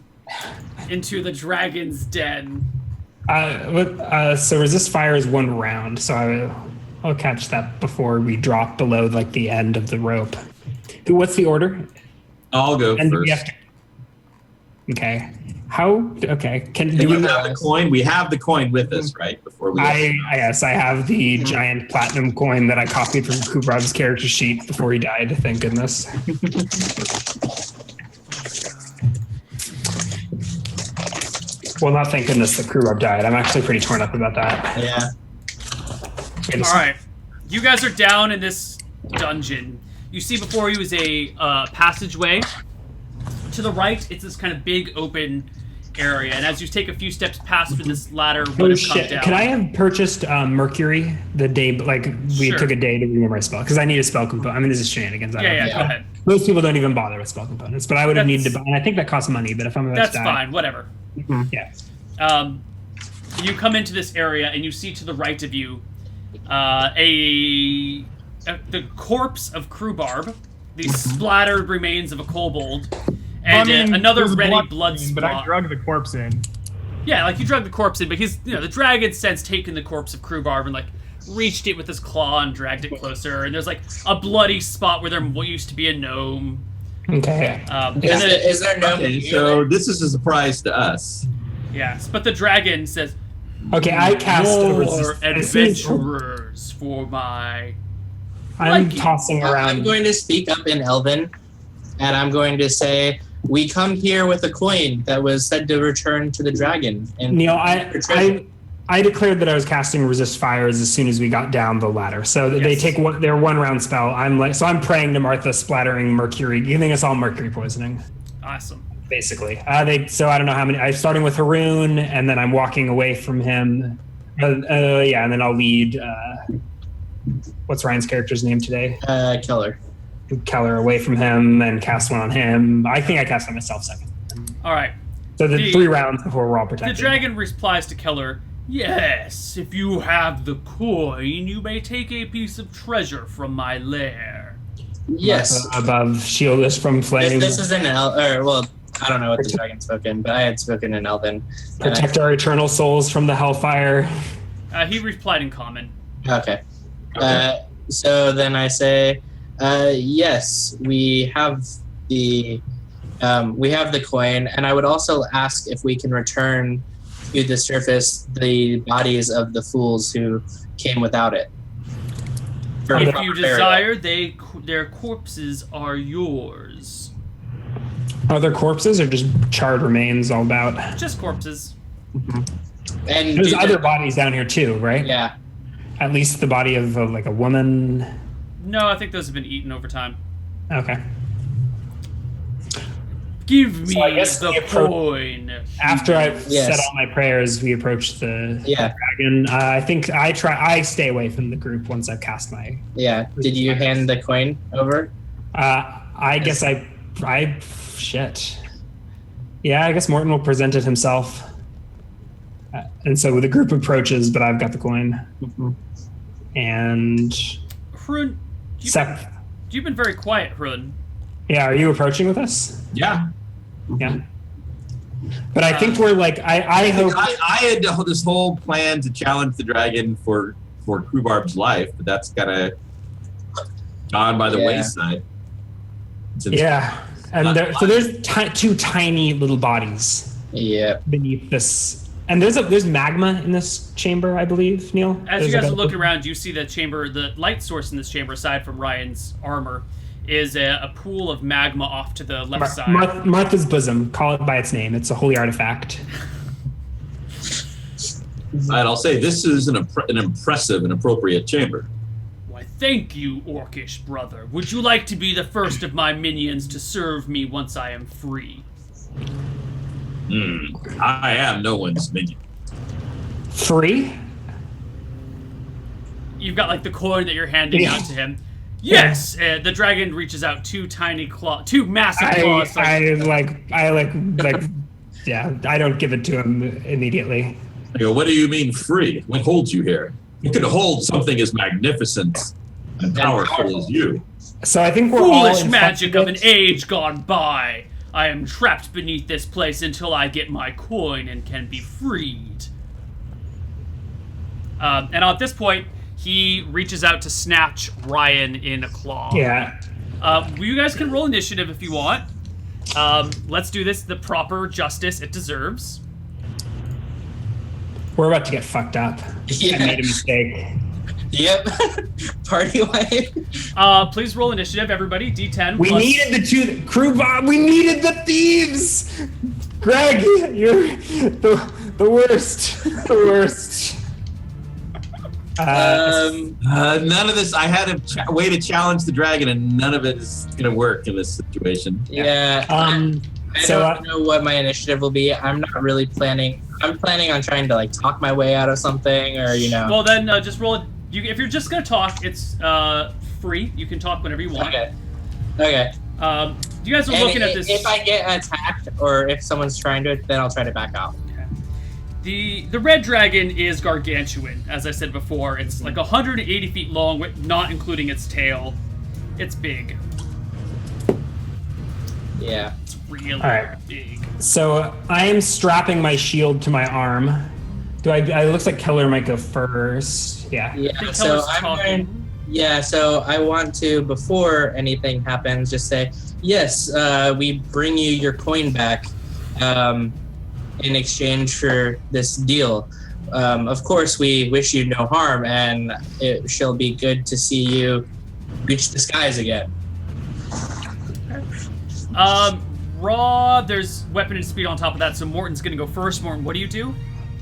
into the dragon's den. So resist fire is 1 round, so I'll catch that before we drop below like the end of the rope. What's the order? I'll go And first. we have to. Okay. How? Okay. Do Do we we? have the coin? We have the coin with us, right? Before we. Yes, I have the giant platinum coin that I copied from Kubrab's character sheet before he died. Thank goodness. Well, not thank goodness that Kubrab died. I'm actually pretty torn up about that. Yeah. All right. You guys are down in this dungeon. You see before you is a passageway. To the right, it's this kind of big open area, and as you take a few steps past where this ladder would Oh have come shit! down. Could I have purchased Mercury the day, like we Sure. took a day to remember my spell? Because I need a spell component. I mean, this is shenanigans. I don't Yeah, know. go ahead. Most people don't even bother with spell components, but I would have That's- needed to buy, and I think that costs money. But if I'm about That's to die, fine. Whatever. yeah. You come into this area, and you see to the right of you a the corpse of Krubarb, the splattered remains of a kobold, and another there's ready blood scene, spot. But I drug the corpse in. Yeah, like you drug the corpse in, but he's, the dragon since taken the corpse of Krubarb and like reached it with his claw and dragged it closer. And there's like a bloody spot where there used to be a gnome. Okay. Is there no? Okay, so this is a surprise to us. Yes, but the dragon says, Okay, I cast a "More resist. adventurers for my." I'm liking." tossing around. I'm going to speak up in Elven, and I'm going to say, we come here with a coin that was said to return to the dragon. And Neil, I declared that I was casting resist fires as soon as we got down the ladder. So they take their 1 round spell. I'm praying to Martha, splattering mercury, giving us all mercury poisoning. Awesome. Basically, so I don't know how many. I'm starting with Haroon, and then I'm walking away from him. And then I'll lead. What's Ryan's character's name today? Keller away from him and cast one on him. I think I cast on myself second. All right. So the 3 rounds before we're all protected. The dragon replies to Keller, "Yes, if you have the coin, you may take a piece of treasure from my lair." Yes. Above, shield us from flame. This is an I don't know what the dragon spoke in, but I had spoken in Elven. Protect our eternal souls from the hellfire. He replied in common. Okay. So then I say, yes, we have the coin, and I would also ask if we can return to the surface the bodies of the fools who came without it. If you desire, their corpses are yours. Are there corpses or just charred remains all about? Just corpses. Mm-hmm. And there's other bodies down here too, right? Yeah. At least the body of like a woman. No, I think those have been eaten over time. Okay. Give me the coin. After I've said all my prayers, we approach the dragon. I think I stay away from the group once I've cast my. Yeah. Did you hand the coin over? I guess shit. Yeah, I guess Morton will present it himself. And so the group approaches, but I've got the coin. Mm-hmm. And Hrun, you've been very quiet, Hrun. Yeah, are you approaching with us? Yeah. Yeah. But I think we're like, I hope. I had this whole plan to challenge the dragon for Krubarb's life, but that's kind of gone by the wayside. Yeah. And there's 2 tiny little bodies. Yeah. Beneath this. And there's magma in this chamber, I believe, Neil. As you guys are looking around, you see the chamber, the light source in this chamber, aside from Ryan's armor, is a pool of magma off to the left side. Martha's bosom. Call it by its name. It's a holy artifact. And I'll say this is an impressive and appropriate chamber. Why, thank you, Orcish brother. Would you like to be the first of my minions to serve me once I am free? I am no one's minion. Free? You've got like the coin that you're handing out to him. Yes, the dragon reaches out 2 massive claws. Yeah, I don't give it to him immediately. I go, what do you mean free? What holds you here? You can hold something as magnificent and powerful as you. So I think we're foolish all magic of an age gone by. I am trapped beneath this place until I get my coin and can be freed. And at this point, he reaches out to snatch Ryan in a claw. Yeah. You guys can roll initiative if you want. Let's do this the proper justice it deserves. We're about to get fucked up. Yeah. I made a mistake. Yep. Party wife. Please roll initiative, everybody. D10. We needed the 2 crew bomb. We needed the thieves. Greg, you're the worst. The worst. None of this. I had a way to challenge the dragon, and none of it is going to work in this situation. Yeah. I don't know what my initiative will be. I'm not really planning. I'm planning on trying to like talk my way out of something, or Well, then just roll it. If you're just gonna talk, it's free. You can talk whenever you want. Okay. You guys are looking at this. If I get attacked or if someone's trying to, then I'll try to back out. The red dragon is gargantuan, as I said before. It's like 180 feet long, not including its tail. It's big. Yeah. It's really big. So I am strapping my shield to my arm. It looks like Keller might go first. Yeah. Yeah. So so I want to, before anything happens, just say, yes, we bring you your coin back in exchange for this deal. Of course, we wish you no harm, and it shall be good to see you reach the skies again. Raw, there's weapon and speed on top of that, so Morton's gonna go first. Morton, what do you do?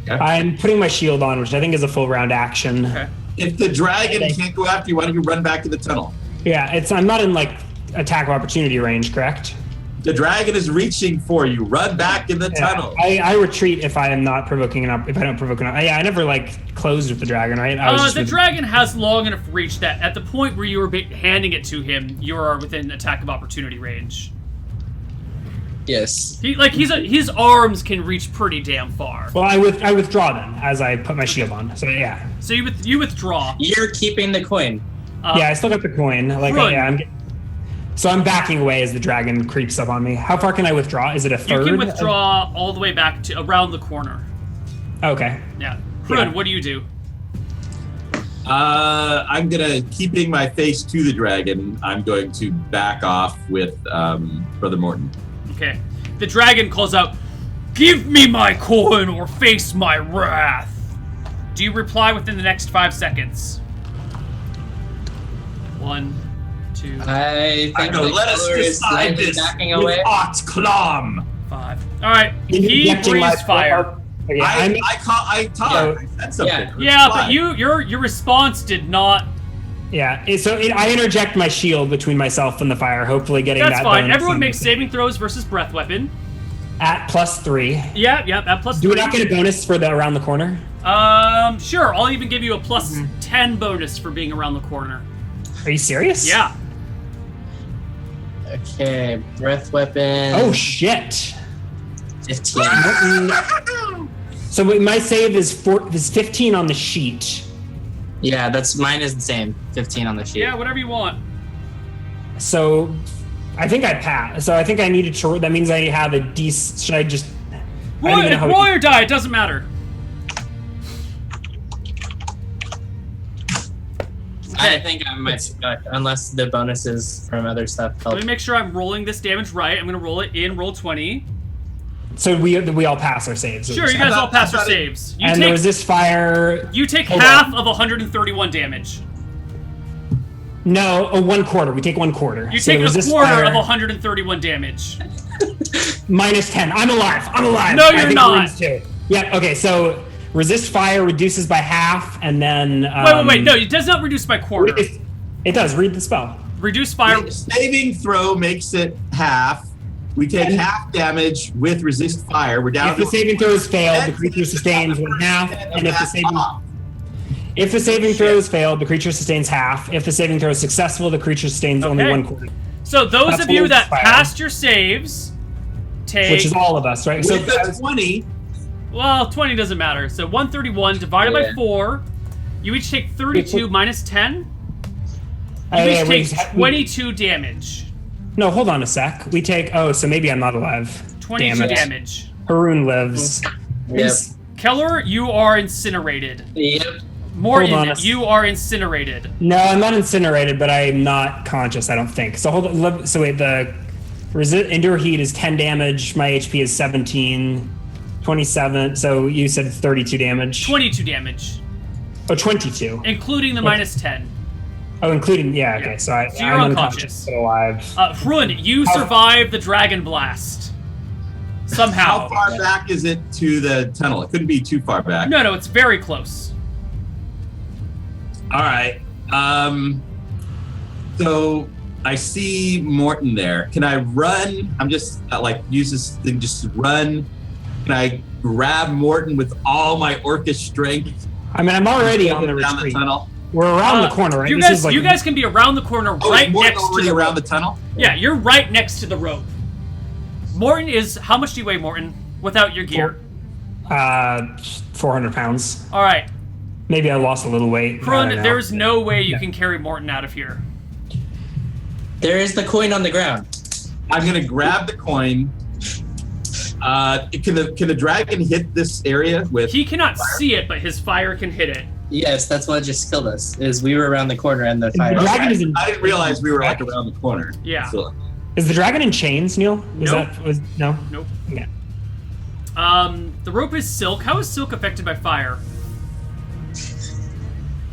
I'm putting my shield on, which I think is a full round action. Okay. If the dragon can't go after you, why don't you run back to the tunnel? Yeah, I'm not in like attack of opportunity range, correct? The dragon is reaching for you. Run back in the tunnel. I retreat if I am not provoking enough. If I don't provoke enough. I never like closed with the dragon, right? The dragon has long enough reach that at the point where you were handing it to him, you are within attack of opportunity range. Yes. His arms can reach pretty damn far. Well, I withdraw then as I put my shield on. So yeah. So you withdraw. You're keeping the coin. Yeah, I still got the coin. So I'm backing away as the dragon creeps up on me. How far can I withdraw? Is it a third? You can withdraw all the way back to around the corner. Okay. Yeah. Prun, what do you do? I'm keeping my face to the dragon. I'm going to back off with Brother Morton. Okay. The dragon calls out, "Give me my coin or face my wrath." Do you reply within the next 5 seconds? 1, 2. I think let us decide this backing with away. Ot Clom. 5. All right. He breathes fire. Yeah, I said something. Yeah, but your response did not. Yeah, I interject my shield between myself and the fire, hopefully getting That's that fine. bonus. Everyone makes saving throws versus breath weapon. At +3. Yeah, at +3. Do we not get a bonus for the around the corner? Sure. I'll even give you a +10 bonus for being around the corner. Are you serious? Yeah. Okay, breath weapon. Oh shit. 15. So my save is 15 on the sheet. Yeah, mine is the same. 15 on the sheet. Yeah, whatever you want. So I think I pass. So I think I needed to. That means I have a decent. Should I just roll or die? It doesn't matter. I think I might be stuck, unless the bonuses from other stuff help. Let me make sure I'm rolling this damage right. I'm going to roll it in roll 20. So we all pass our saves. Sure, you guys all pass your saves. And the resist fire. You take half of 131 damage. No, 1/4. We take 1/4. You take a quarter of 131 damage. -10. I'm alive. No, you're not. Yeah. Okay. So resist fire reduces by half, and then. Wait. No, it does not reduce by quarter. It does. Read the spell. Reduce fire. The saving throw makes it half. We take half damage with resist fire. We're down. If the saving throw is failed, the creature sustains 1/2, and if the saving throw is failed, the creature sustains half. If the saving throw is successful, the creature sustains only 1/4. So those of you that passed your saves take, which is all of us, right? With the 20. Well, 20 doesn't matter. So 131 divided by 4. You each take 32 minus 10. You each take 22 damage. No, hold on a sec. We take. So maybe I'm not alive. 22 damage. Haroon lives. Yep. Keller, you are incinerated. Yep. Morton, you are incinerated. No, I'm not incinerated, but I'm not conscious, I don't think. So hold on. So wait, the endure heat is 10 damage. My HP is 17, 27. So you said 32 damage. 22 damage. Oh, 22. Including the minus 10. Oh, including, yeah, okay. So you're I'm unconscious. But alive. Hrun, you survived the dragon blast. Somehow. How far back is it to the tunnel? It couldn't be too far back. No, it's very close. All right. So I see Morton there. Can I run? I'm just use this thing just to run. Can I grab Morton with all my orcish strength? I mean, I'm already on the down retreat. the tunnel. We're around the corner, right? You guys can be around the corner right next to the around the tunnel. Yeah, you're right next to the rope. Morton is. How much do you weigh, Morton? Without your gear. 400 pounds. All right, Maybe I lost a little weight. I Krun, don't know. there's no way you Yeah. can carry Morton out of here. There is the coin on the ground. I'm gonna grab the coin. Can the dragon hit this area with? He cannot see it, but his fire can hit it. Yes, that's what just killed us. Is we were around the corner and the fire. The dragon is in, I didn't realize we were like around the corner. Yeah. So, is the dragon in chains, Neil? Nope. No? Nope. Okay. The rope is silk. How is silk affected by fire?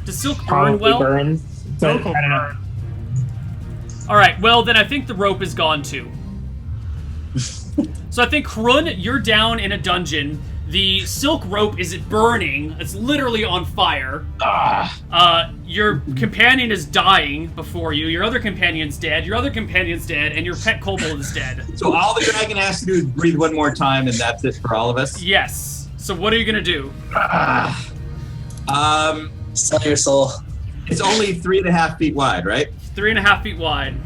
Does silk burn Probably well? burns. But Silk will I don't know. burn. All right. Well, then I think the rope is gone too. So I think Krun, you're down in a dungeon. The silk rope is burning. It's literally on fire. Your companion is dying before you. Your other companion's dead. Your other companion's dead, and your pet kobold is dead. so all the dragon has to do is breathe one more time, and that's it for all of us. Yes. So what are you gonna do? Sell your soul. It's only 3.5 feet wide, right? 3.5 feet wide.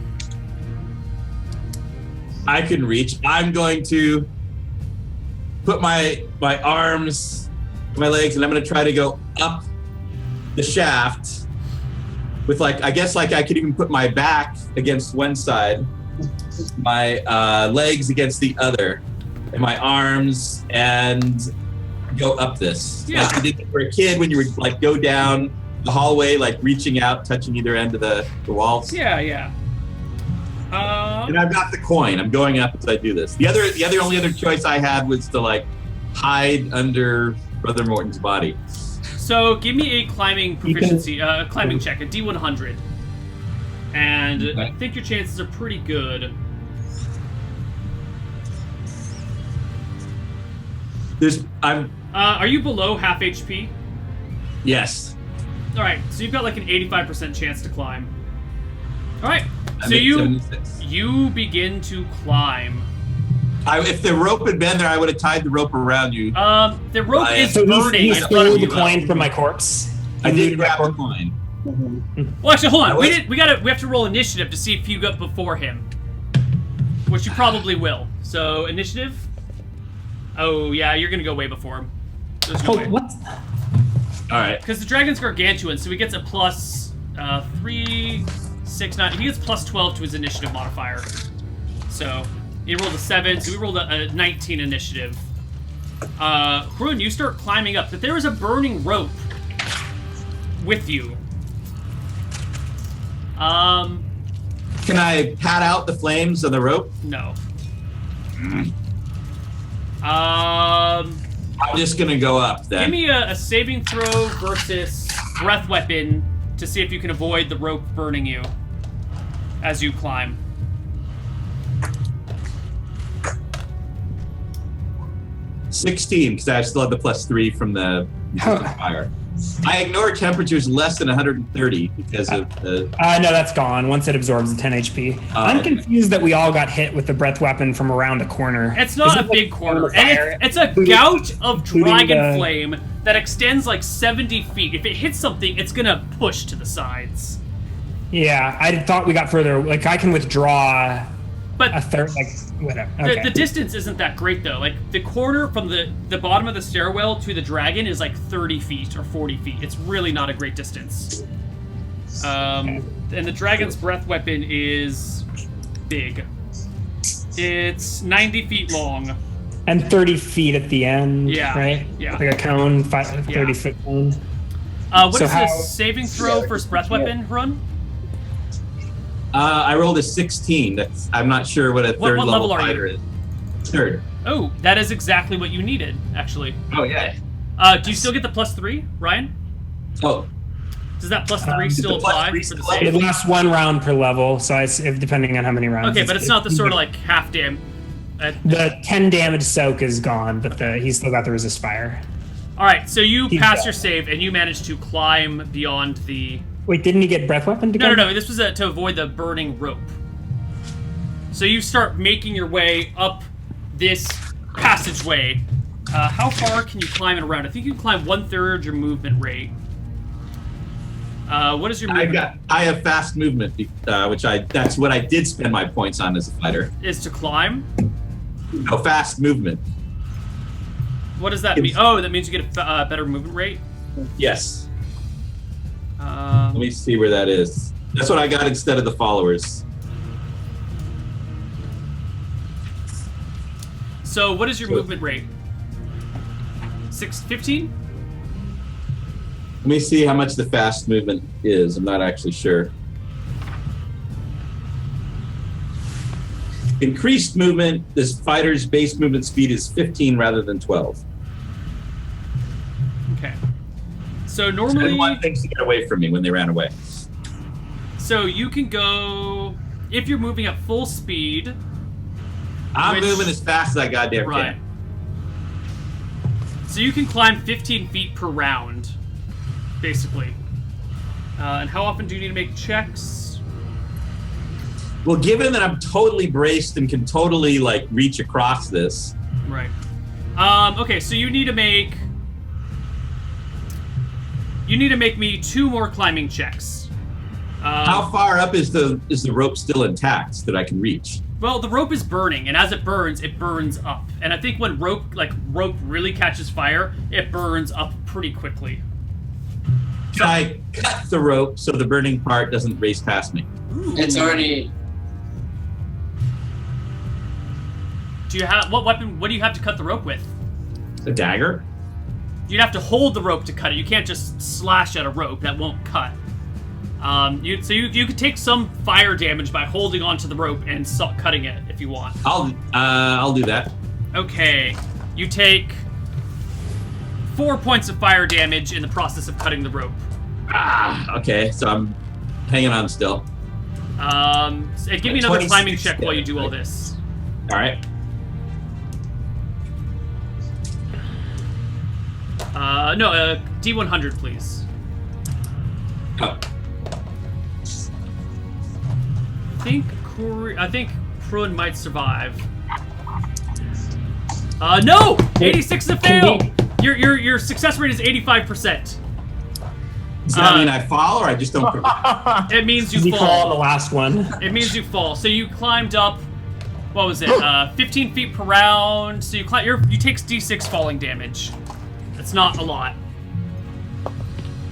I can reach. I'm going to put my arms, my legs, and I'm going to try to go up the shaft with I guess I could even put my back against one side, my legs against the other, and my arms, and go up this. Yeah. Like you did when you were a kid, when you would go down the hallway, reaching out, touching either end of the walls. Yeah, yeah. And I've got the coin. I'm going up as I do this. The only other choice I had was to hide under Brother Morton's body. So give me a climbing proficiency, climbing check, a D100. And I Okay. think your chances are pretty good. Are you below half HP? Yes. All right, so you've got an 85% chance to climb. All right, I'm so at you 76. you begin to climb. If the rope had been there, I would have tied the rope around you. The rope Ryan. is So burning. he in front stole of the you. coin from my corpse. I He did looted my grab the corpse. coin. Well, actually, hold on. I We was- have to roll initiative to see if you got before him, which you probably will. So initiative. Oh yeah, you're gonna go way before him. There's no Oh, way. what? All right. Because the dragon's gargantuan, so he gets a plus 3, 6, 9. He gets plus 12 to his initiative modifier. So he rolled a 7, so we rolled a 19 initiative. Krun, you start climbing up, but there is a burning rope with you. Can I pat out the flames on the rope? No. I'm just gonna go up then. Give me a saving throw versus breath weapon to see if you can avoid the rope burning you as you climb. 16, because I still have the +3 from the fire. I ignore temperatures less than 130 because of the. No, that's gone once it absorbs the 10 HP. I'm okay. confused that we all got hit with the breath weapon from around a corner. It's not Is a it big like corner, fire? and it's a Including- gout of including dragon the- flame that extends 70 feet. If it hits something, it's gonna push to the sides. Yeah, I thought we got further. I can withdraw But a third, whatever. Okay. the distance isn't that great though. The corner from the bottom of the stairwell to the dragon is 30 feet or 40 feet. It's really not a great distance. And the dragon's breath weapon is big. It's 90 feet long. And 30 feet at the end, Yeah, right? yeah. Like a cone, 30-foot cone. What So is how- the saving throw for breath weapon run? I rolled a 16. I'm not sure what a third what level are you? fighter is. Third. Oh, that is exactly what you needed, actually. Oh yeah. Do you still get the +3, Ryan? Oh, Does that +3 still the plus apply three for the still It save? lasts 1 round per level, so if depending on how many rounds. Okay, but it's not the sort of half dam. The 10 damage soak is gone, but he's still got the resist fire. All right, so you Keep pass going. your save and you manage to climb beyond the. Wait, didn't he get breath weapon to No, go? no, no. This was to avoid the burning rope. So you start making your way up this passageway. How far can you climb it around? I think you can climb 1/3 your movement rate. What is your movement? I have fast movement, that's what I did spend my points on as a fighter. Is to climb? No, fast movement. What does that mean? Oh, that means you get a better movement rate? Yes. Let me see where that is. That's what I got instead of the followers. So what is your movement rate? 15? Let me see how much the fast movement is. I'm not actually sure. Increased movement, this fighter's base movement speed is 15 rather than 12. Okay. So normally... I want things to get away from me when they ran away. So you can go... If you're moving at full speed... I'm moving as fast as I goddamn right. can. So you can climb 15 feet per round, basically. And how often do you need to make checks? Well, given that I'm totally braced and can totally, like, reach across this... Right. Okay, so you need to make... You need to make me 2 more climbing checks. How far up is the rope still intact that I can reach? Well, the rope is burning, and as it burns up. And I think when rope really catches fire, it burns up pretty quickly. Can I cut the rope so the burning part doesn't race past me? It's already... Do you have what weapon? What do you have to cut the rope with? A dagger? You'd have to hold the rope to cut it. You can't just slash at a rope. That won't cut. You could take some fire damage by holding onto the rope and cutting it if you want. I'll do that. Okay, you take 4 points of fire damage in the process of cutting the rope. Okay, so I'm hanging on still. Give me another climbing check while you do all this. All right. No, D100, please. Oh. I think Prun might survive. No! 86 is a fail! Your success rate is 85%. Does that mean I fall or I just don't? It means you fall. fall on the last one. It means you fall. So you climbed up. What was it? 15 feet per round. So you take D6 falling damage. That's not a lot.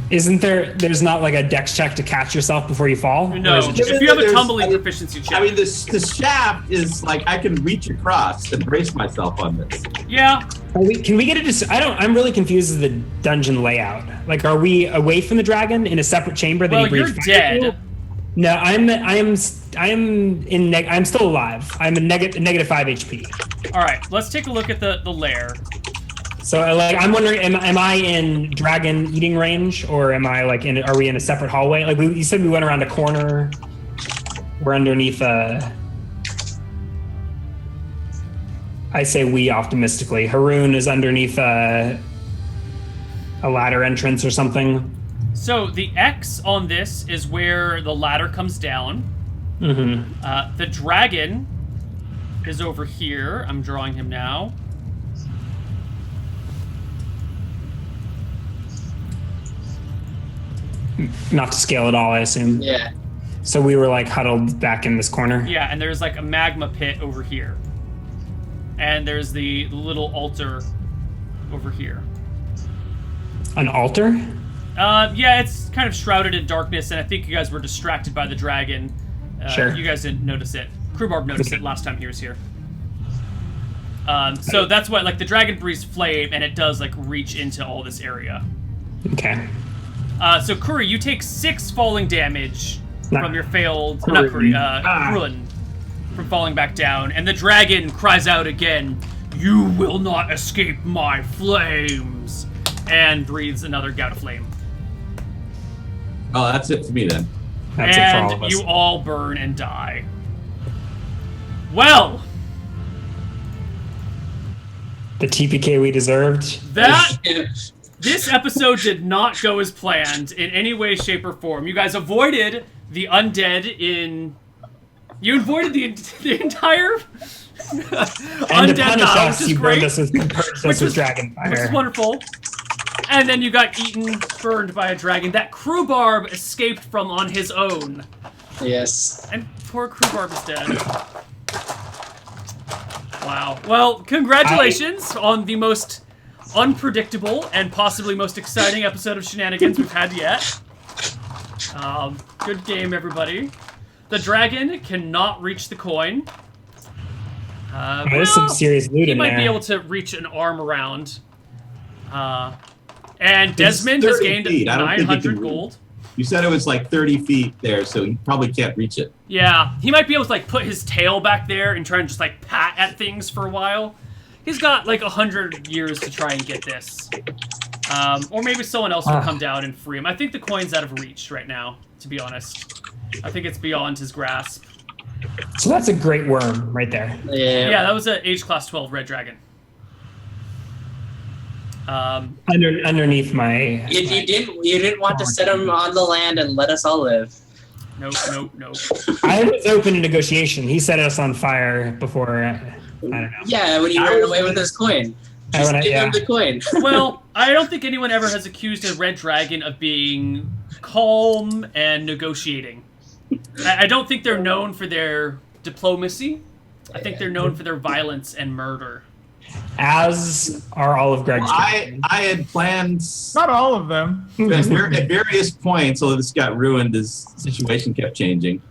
Isn't there's not like a dex check to catch yourself before you fall? No, if you have a tumbling proficiency check. I mean, the shaft is like I can reach across and brace myself on this. Yeah. Can we get it? I'm really confused with the dungeon layout. Like, are we away from the dragon in a separate chamber? That Well, you're dead. No, I'm still alive. I'm a negative 5 HP. All right, let's take a look at the lair. So, like, I'm wondering, am I in dragon eating range, or am I like are we in a separate hallway? Like, you said we went around a corner. We're underneath I say we optimistically. Haroon is underneath a ladder entrance or something. So the X on this is where the ladder comes down. Mm-hmm. The dragon is over here. I'm drawing him now. Not to scale at all, I assume. Yeah. So we were like huddled back in this corner. Yeah, and there's like a magma pit over here. And there's the little altar over here. An altar? Yeah, it's kind of shrouded in darkness, and I think you guys were distracted by the dragon. Sure. You guys didn't notice it. Crewbarb noticed it last time he was here. So that's why, like, the dragon breathes flame, and it does, like, reach into all this area. Okay. So Kuri, you take 6 falling damage from your failed... Kuri. Not Kuri, Krun, from falling back down, and the dragon cries out again, "You will not escape my flames!" and breathes another gout of flame. Oh, that's it for me then. That's it for all of And us. you all burn and die. Well, The TPK we deserved. this episode did not go as planned in any way, shape, or form. You guys avoided the undead in... You avoided the entire And to undead punish battle, us, which is you great. burned us with dragon Which is fire. wonderful. And then you got burned by a dragon that Crewbarb escaped from on his own. Yes. And poor Crewbarb is dead. Wow. Well, congratulations on the most unpredictable and possibly most exciting episode of Shenanigans we've had yet. Good game, everybody. The dragon cannot reach the coin. There's some serious loot He in might there. be able to reach an arm around. And Desmond has 30 gained feet. I don't think he 900 can gold. You said it was like 30 feet there, so he probably can't reach it. Yeah, he might be able to like put his tail back there and try and just like pat at things for a while. He's got like 100 years to try and get this. Or maybe someone else will come down and free him. I think the coin's out of reach right now, to be honest. I think it's beyond his grasp. So that's a great worm right there. Yeah, that was an age class 12 red dragon. Underneath my. You didn't want to set him on the land and let us all live. Nope. I was open to negotiation. He set us on fire before. I don't know. Yeah, when you ran away with his coin. Just give him the coin. Well, I don't think anyone ever has accused a red dragon of being calm and negotiating. I don't think they're known for their diplomacy. I think they're known for their violence and murder. As are all of Greg's. I had plans Not all of them. at various points, although this got ruined as the situation kept changing.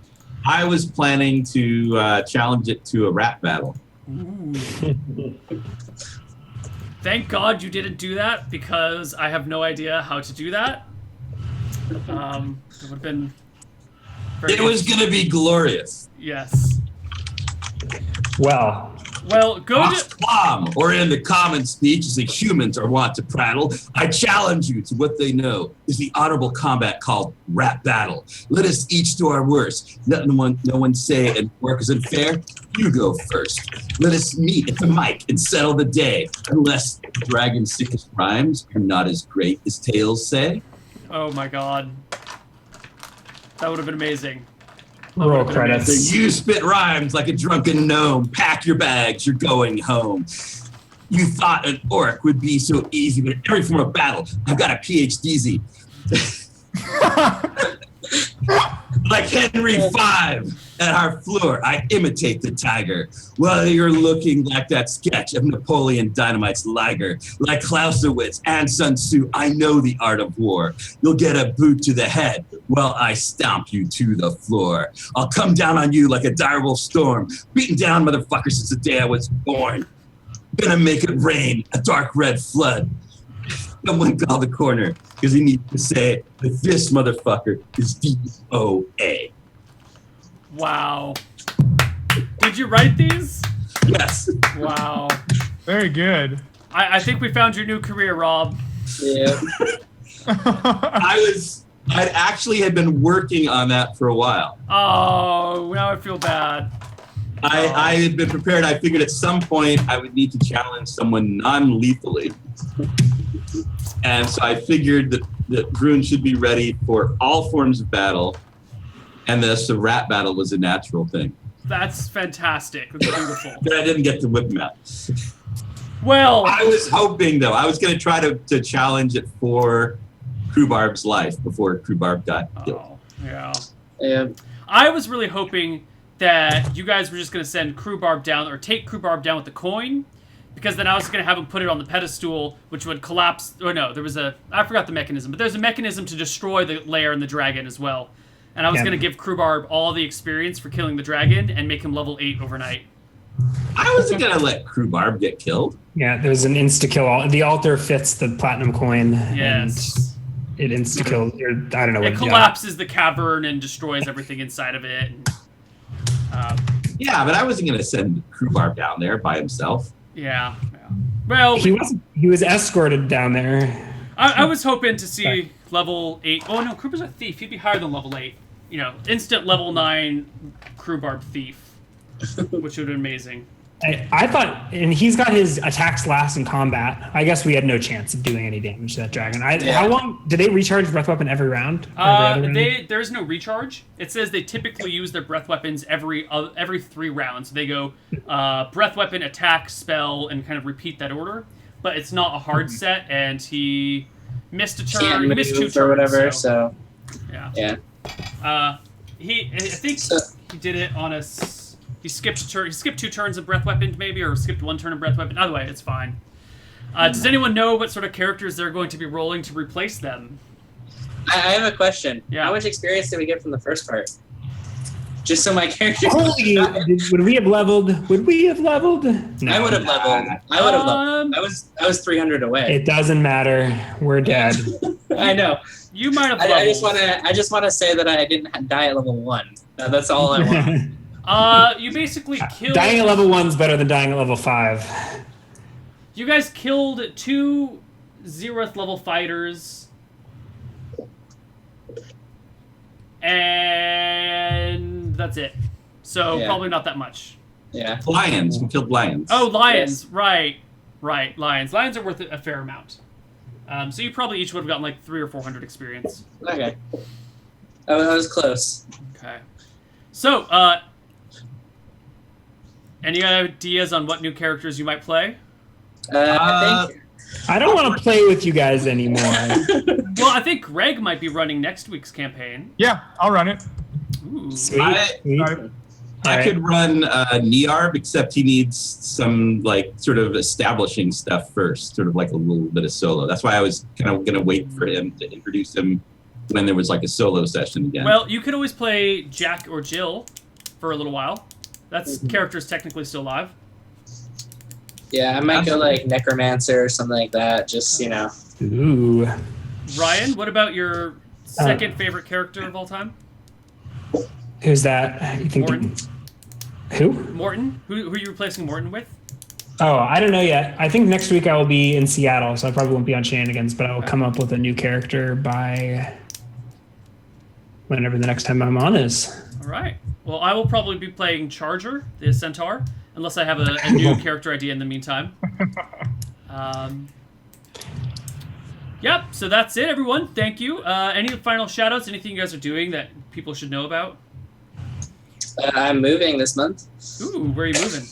I was planning to challenge it to a rap battle. Thank God you didn't do that, because I have no idea how to do that. It would have been... It was going to be glorious. Yes. Well, go to... Plum, or in the common speech, as the humans are wont to prattle, I challenge you to what they know is the honorable combat called rap battle. Let us each do our worst. Let no one say and work isn't fair. You go first. Let us meet at the mic and settle the day, unless the dragon's sickest rhymes are not as great as tales say. Oh my God. That would have been amazing. roll credits. So you spit rhymes like a drunken gnome. Pack your bags, you're going home. You thought an orc would be so easy, but in every form of battle, I've got a PhD. Like Henry V at our floor, I imitate the tiger. Well, you're looking like that sketch of Napoleon Dynamite's Liger. Like Clausewitz and Sun Tzu, I know the art of war. You'll get a boot to the head while I stomp you to the floor. I'll come down on you like a direwolf storm, beating down motherfuckers since the day I was born. Gonna make it rain, a dark red flood. Someone call the corner, because he needs to say that this motherfucker is DOA. Wow. Did you write these? Yes. Wow. Very good. I think we found your new career, Rob. Yeah. I actually had been working on that for a while. Oh, now I feel bad. I had been prepared. I figured at some point I would need to challenge someone non-lethally. And so I figured that Brune should be ready for all forms of battle, and thus the rap battle was a natural thing. That's fantastic. That's beautiful. But I didn't get to whip him out. Well, I was hoping, though, I was going to try to challenge it for Krubarb's life before Krubarb got killed. oh, yeah. Yeah. I was really hoping that you guys were just going to send Krubarb down, or take Krubarb down with the coin, because then I was going to have him put it on the pedestal, which would collapse. Or no, I forgot the mechanism, but there's a mechanism to destroy the lair and the dragon as well. And I was going to give Krubarb all the experience for killing the dragon and make him level 8 overnight. I wasn't going to let Krubarb get killed. Yeah, there's an insta-kill. The altar fits the platinum coin. Yes. And it insta-kills. I don't know what It collapses the cavern and destroys everything inside of it. Yeah, but I wasn't going to send Krubarb down there by himself. Yeah. Well, He was escorted down there. I was hoping to see level 8. Oh no, Krubar's a thief. He'd be higher than level 8. You know, instant level 9 Krubarb thief, which would be amazing. I thought, and he's got his attacks last in combat. I guess we had no chance of doing any damage to that dragon. How long did they recharge breath weapon every round? There's no recharge. It says they typically use their breath weapons every 3 rounds. They go breath weapon, attack, spell, and kind of repeat that order. But it's not a hard set, and he missed a turn. He missed 2 turns or whatever. So yeah. I think he did it on a. He skipped a turn. He skipped 2 turns of breath weapon, maybe, or skipped 1 turn of breath weapon. Either way, it's fine. Does anyone know what sort of characters they're going to be rolling to replace them? I have a question. Yeah. How much experience did we get from the first part? Just so my character. Holy, would we have leveled? Would we have leveled? No. I would have leveled. I would have leveled. I was 300 away. It doesn't matter. We're dead. I know. You might have I leveled. I just want to say that I didn't die at level 1. That's all I want. You basically killed... Dying at level 1's better than dying at level 5. You guys killed 2 zeroth level fighters. And that's it. So Yeah. probably not that much. Yeah. Lions. We killed lions. Oh, lions. Yes. Right. Lions. Lions are worth a fair amount. So you probably each would have gotten like 300 or 400 experience. Okay. I was close. Okay. So, any ideas on what new characters you might play? I think. I don't want to play with you guys anymore. Well, I think Greg might be running next week's campaign. Yeah, I'll run it. Ooh. Sweet. I could run Nearb, except he needs some like sort of establishing stuff first, sort of like a little bit of solo. That's why I was kind of going to wait for him to introduce him when there was like a solo session again. Well, you could always play Jack or Jill for a little while. That's character's technically still alive. Yeah, I might go like Necromancer or something like that. Just, Ooh. Ryan, what about your second favorite character of all time? Who's that? You think? Morton. Who? Morton? Who are you replacing Morton with? Oh, I don't know yet. I think next week I will be in Seattle, so I probably won't be on Shenanigans, but I will come up with a new character by whenever the next time I'm on is. All right. Well, I will probably be playing Charger, the Centaur, unless I have a new character idea in the meantime. Yep, so that's it, everyone. Thank you. Any final shout-outs, anything you guys are doing that people should know about? I'm moving this month. Ooh, where are you moving?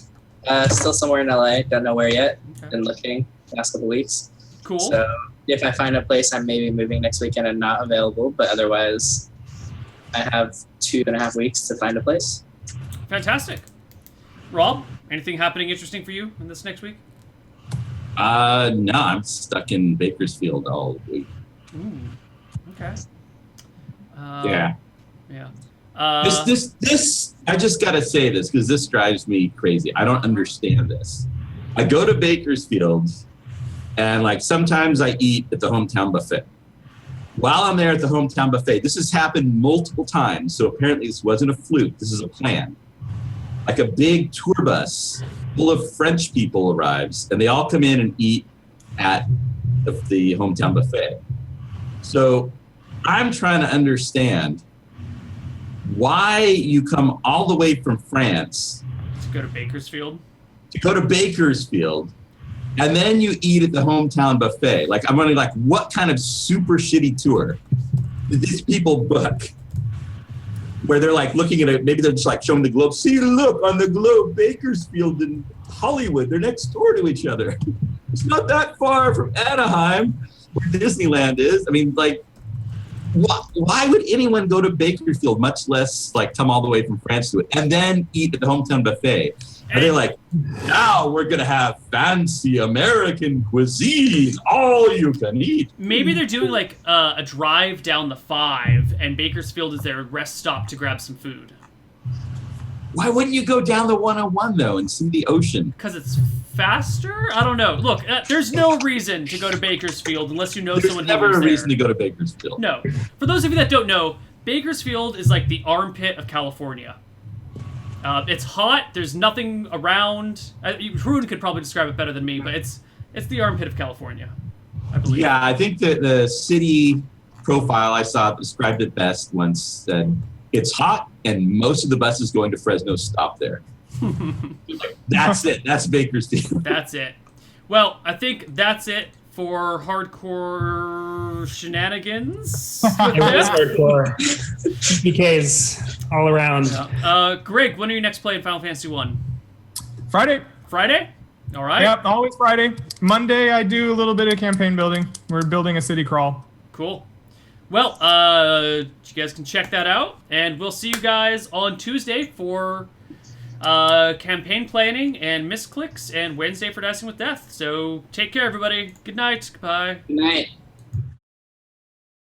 Still somewhere in LA. Don't know where yet. Okay. Been looking the last couple weeks. Cool. So if I find a place, I'm maybe moving next weekend and not available. But otherwise, I have 2.5 weeks to find a place. Fantastic. Rob, anything happening interesting for you in this next week? No, I'm stuck in Bakersfield all week. Ooh, okay. Yeah. Yeah. This. I just gotta say this because this drives me crazy. I don't understand this. I go to Bakersfield, and like sometimes I eat at the hometown buffet. While I'm there at the hometown buffet, this has happened multiple times. So apparently this wasn't a fluke. This is a plan. Like a big tour bus full of French people arrives, and they all come in and eat at the hometown buffet. So I'm trying to understand why you come all the way from France To go to Bakersfield. and then you eat at the hometown buffet. Like, I'm wondering, like, what kind of super shitty tour did these people book? Where they're like looking at it, maybe they're just like showing the globe. See, look on the globe, Bakersfield and Hollywood, they're next door to each other. It's not that far from Anaheim, where Disneyland is. I mean, like, why would anyone go to Bakersfield, much less like come all the way from France to it, and then eat at the hometown buffet? Are they like, now we're going to have fancy American cuisine, all you can eat? Maybe they're doing like a drive down the 5, and Bakersfield is their rest stop to grab some food. Why wouldn't you go down the 101, though, and see the ocean? Because it's faster? I don't know. Look, there's no reason to go to Bakersfield unless you know There's someone never who a lives reason there. to go to Bakersfield. No. For those of you that don't know, Bakersfield is like the armpit of California. It's hot. There's nothing around. Haroon could probably describe it better than me, but it's the armpit of California, I believe. Yeah, I think that the city profile I saw described it best once. Said it's hot, and most of the buses going to Fresno stop there. Like, that's it. That's Bakersfield. That's it. Well, I think that's it for hardcore shenanigans. It was hardcore. PKs all around. Greg, when are you next playing Final Fantasy 1? Friday. Friday? All right. Yep, always Friday. Monday, I do a little bit of campaign building. We're building a city crawl. Cool. Well, you guys can check that out, and we'll see you guys on Tuesday for campaign planning and misclicks, and Wednesday for Dicing with Death. So take care, everybody. Good night. Goodbye. Good night.